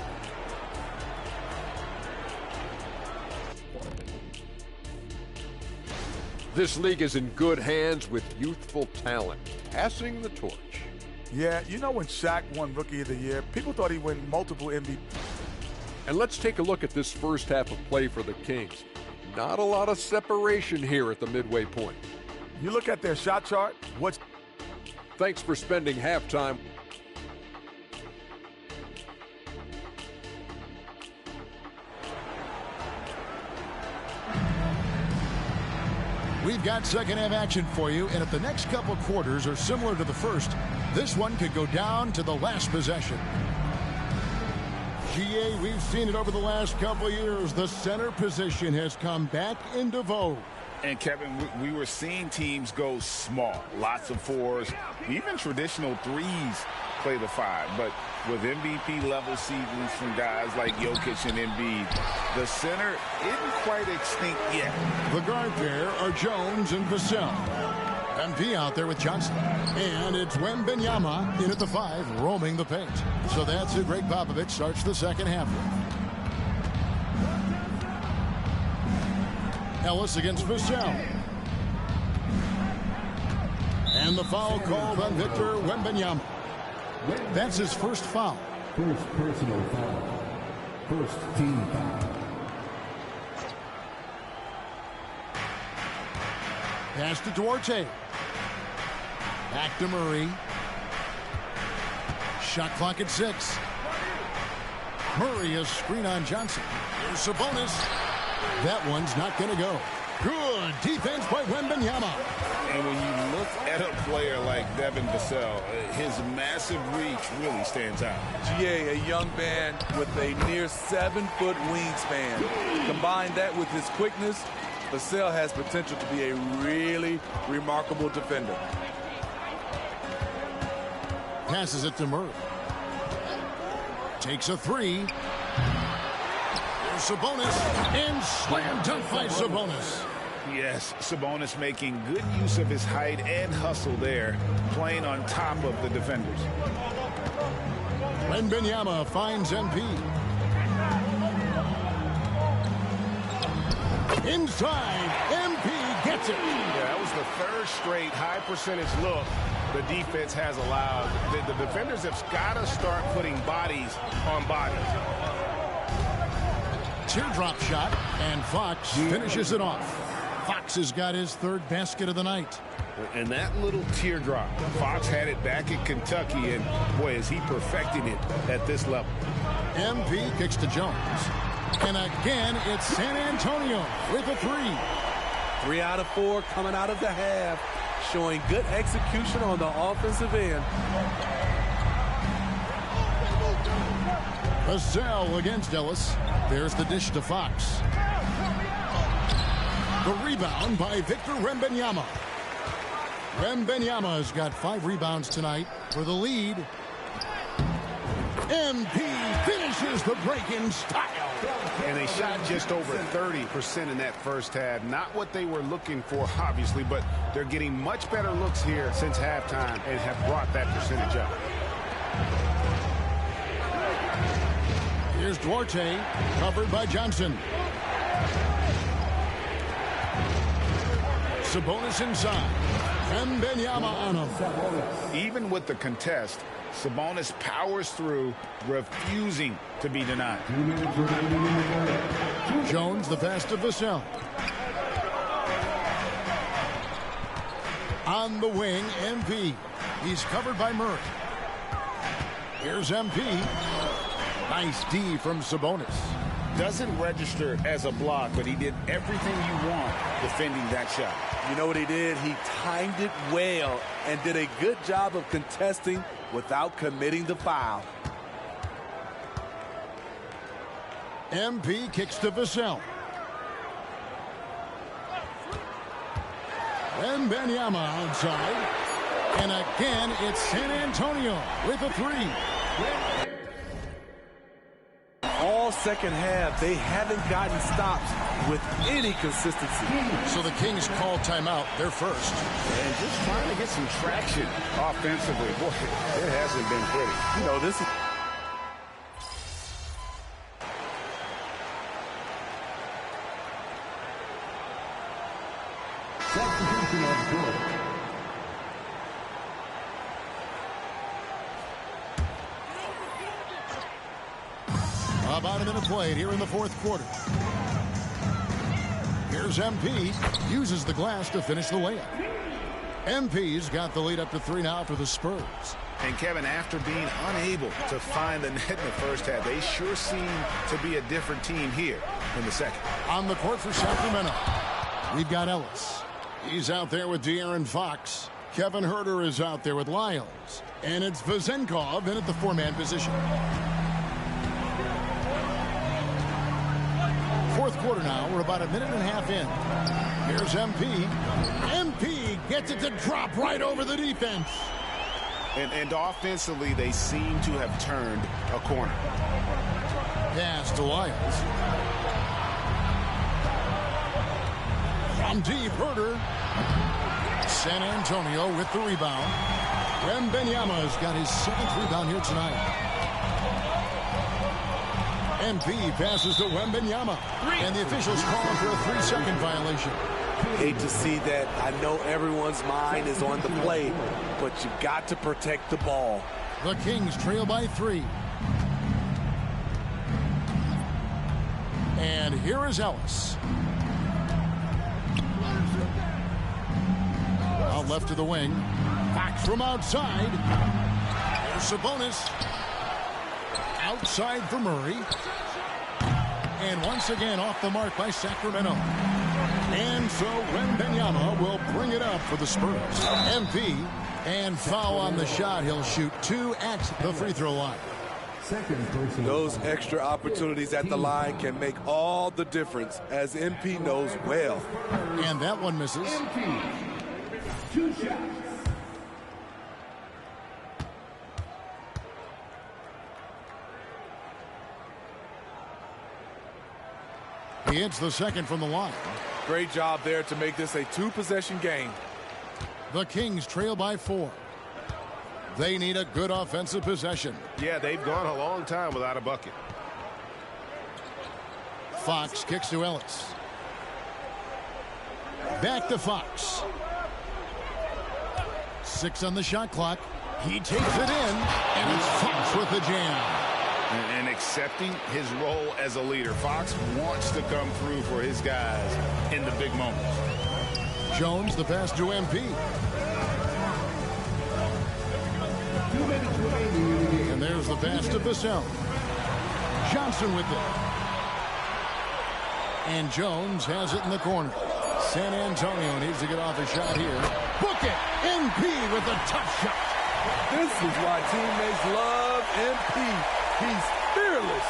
This league is in good hands with youthful talent, passing the torch. Yeah, you know when Shaq won Rookie of the Year, people thought he'd win multiple MVP. And let's take a look at this first half of play for the Kings. Not a lot of separation here at the midway point. You look at their shot chart, Thanks for spending halftime. We've got second half action for you, and if the next couple quarters are similar to the first, this one could go down to the last possession. GA, we've seen it over the last couple years. The center position has come back into vogue. And Kevin, we were seeing teams go small, lots of fours, even traditional threes play the five. But with MVP level seasons from guys like Jokic and Embiid, the center isn't quite extinct yet. The guard pair are Jones and Vassell. MP out there with Johnson. And it's Wembanyama in at the 5, roaming the paint. So that's who Greg Popovich starts the second half with. Ellis against Vassell. And the foul called on Victor Wembanyama. That's his first foul. First personal foul. First team foul. Pass to Duarte. Back to Murray. Shot clock at 6. Murray a screen on Johnson. Here's Sabonis. That one's not going to go. Good defense by Wembanyama. And when you look at a player like Devin Vassell, his massive reach really stands out. GA, a young man with a near 7-foot wingspan. Combine that with his quickness, Vassell has potential to be a really remarkable defender. Passes it to Murray. Takes a 3. There's Sabonis. And slam dunk by Sabonis. Yes, Sabonis making good use of his height and hustle there, playing on top of the defenders. Wembanyama finds MP. Inside, MP gets it. Yeah, that was the third straight high percentage look the defense has allowed. The defenders have got to start putting bodies on bodies. Teardrop shot, and Fox finishes it off. Fox has got his third basket of the night. And that little teardrop, Fox had it back in Kentucky, and boy, is he perfecting it at this level. MP kicks to Jones. And again, it's San Antonio with a 3. 3 out of 4 coming out of the half, showing good execution on the offensive end. Vassell against Ellis. There's the dish to Fox. The rebound by Victor Wembanyama. Wembanyama has got 5 rebounds tonight for the lead. MP finishes the break in style. And they shot just over 30% in that first half. Not what they were looking for, obviously, but they're getting much better looks here since halftime and have brought that percentage up. Here's Duarte, covered by Johnson. Sabonis inside. Wembanyama on him. Even with the contest, Sabonis powers through, refusing to be denied. Jones, the pass to Vassell. On the wing, MP. He's covered by Murray. Here's MP. Nice D from Sabonis. Doesn't register as a block, but he did everything you want defending that shot. You know what he did? He timed it well and did a good job of contesting without committing the foul. MP kicks to Vassell. Wembanyama outside. And again, it's San Antonio with a 3. All second half, they haven't gotten stops with any consistency. So the Kings call timeout. They're first. And just trying to get some traction offensively. Boy, it hasn't been pretty. You know, this is... Substitution of court. About a minute played here in the fourth quarter. Here's MP. Uses the glass to finish the layup. MP's got the lead up to 3 now for the Spurs. And Kevin, after being unable to find the net in the first half, they sure seem to be a different team here in the second. On the court for Sacramento, we've got Ellis. He's out there with De'Aaron Fox. Kevin Huerter is out there with Lyles. And it's Vezenkov in at the 4-man position. Fourth quarter now. We're about a minute and a half in. Here's MP. MP gets it to drop right over the defense. And offensively, they seem to have turned a corner. Pass to Lyles. From deep, Huerter. San Antonio with the rebound. Wembanyama's got his 7th rebound here tonight. MP passes to Wembanyama. And the officials calling for a 3-second violation. Hate to see that. I know everyone's mind is on the play, but you got to protect the ball. The Kings trail by 3. And here is Ellis. Out left to the wing. Fox from outside. There's Sabonis. Outside for Murray. And once again off the mark by Sacramento. And so Wembanyama will bring it up for the Spurs. MP and foul on the shot. He'll shoot 2 at the free throw line. Those extra opportunities at the line can make all the difference, as MP knows well. And that one misses. MP, 2 shots. He hits the second from the line. Great job there to make this a 2-possession game. The Kings trail by 4. They need a good offensive possession. Yeah, they've gone a long time without a bucket. Fox kicks to Ellis. Back to Fox. 6 on the shot clock. He takes it in, and it's Fox with the jam. And accepting his role as a leader. Fox wants to come through for his guys in the big moments. Jones, the pass to MP. And there's the pass to Vassell. Johnson with it. And Jones has it in the corner. San Antonio needs to get off a shot here. Book it! MP with a tough shot. This is why teammates love MP. He's fearless.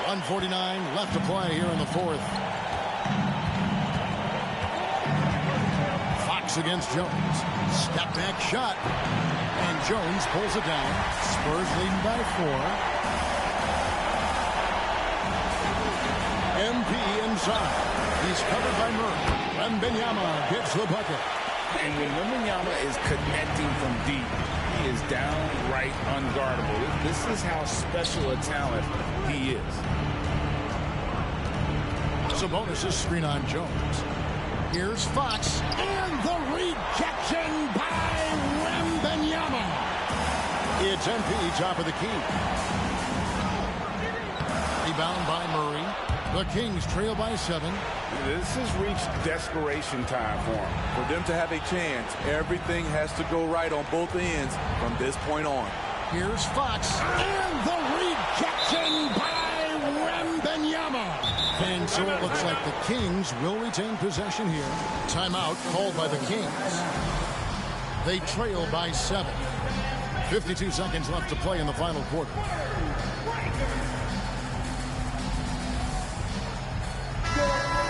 1:49 left to play here in the fourth. Fox against Jones. Step back shot. And Jones pulls it down. Spurs leading by 4. MP inside. He's covered by Murray. Wembanyama gets the bucket. And when Wembanyama is connecting from deep, he is downright unguardable. This is how special a talent he is. Sabonis' screen on Jones. Here's Fox. And the rejection by Wembanyama. It's MP, top of the key. Rebound by Murray. The Kings trail by 7. This has reached desperation time for them. For them to have a chance, everything has to go right on both ends from this point on. Here's Fox. And the rejection by Wembanyama. And so it looks like the Kings will retain possession here. Timeout called by the Kings. They trail by 7. 52 seconds left to play in the final quarter.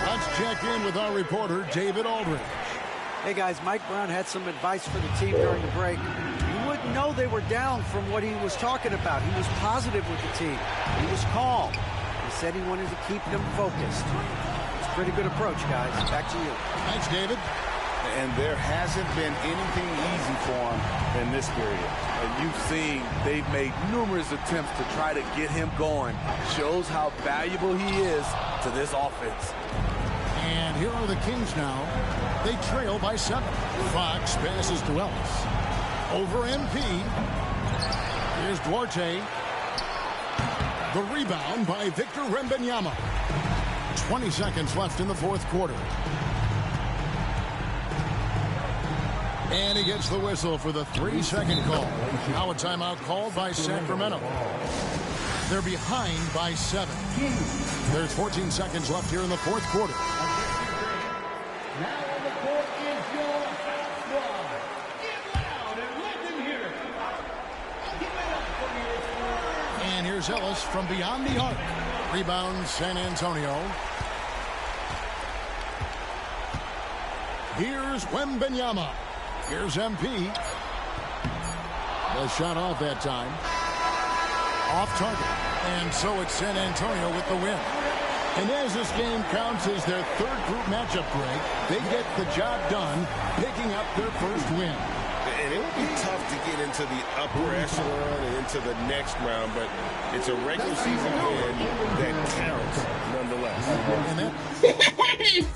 Let's check in with our reporter, David Aldridge. Hey, guys, Mike Brown had some advice for the team during the break. You wouldn't know they were down from what he was talking about. He was positive with the team. He was calm. He said he wanted to keep them focused. It's a pretty good approach, guys. Back to you. Thanks, David. And there hasn't been anything easy for him in this period. And you've seen they've made numerous attempts to try to get him going. Shows how valuable he is to this offense. And here are the Kings now. They trail by 7. Fox passes to Ellis. Over MP. Here's Duarte. The rebound by Victor Wembanyama. 20 seconds left in the fourth quarter. And he gets the whistle for the 3-second call. Now a timeout called by Sacramento. They're behind by 7. There's 14 seconds left here in the fourth quarter. Now on the court is your half squad. Get loud and let them hear it. Give it up for your... And here's Ellis from beyond the arc. Rebound San Antonio. Here's Wembanyama. Here's MP. The shot off that time. Off target. And so it's San Antonio with the win. And as this game counts as their third group matchup, Greg, they get the job done, picking up their first win. And it would be tough to get into the upper echelon and into the next round, but it's a regular season win that counts nonetheless. And that...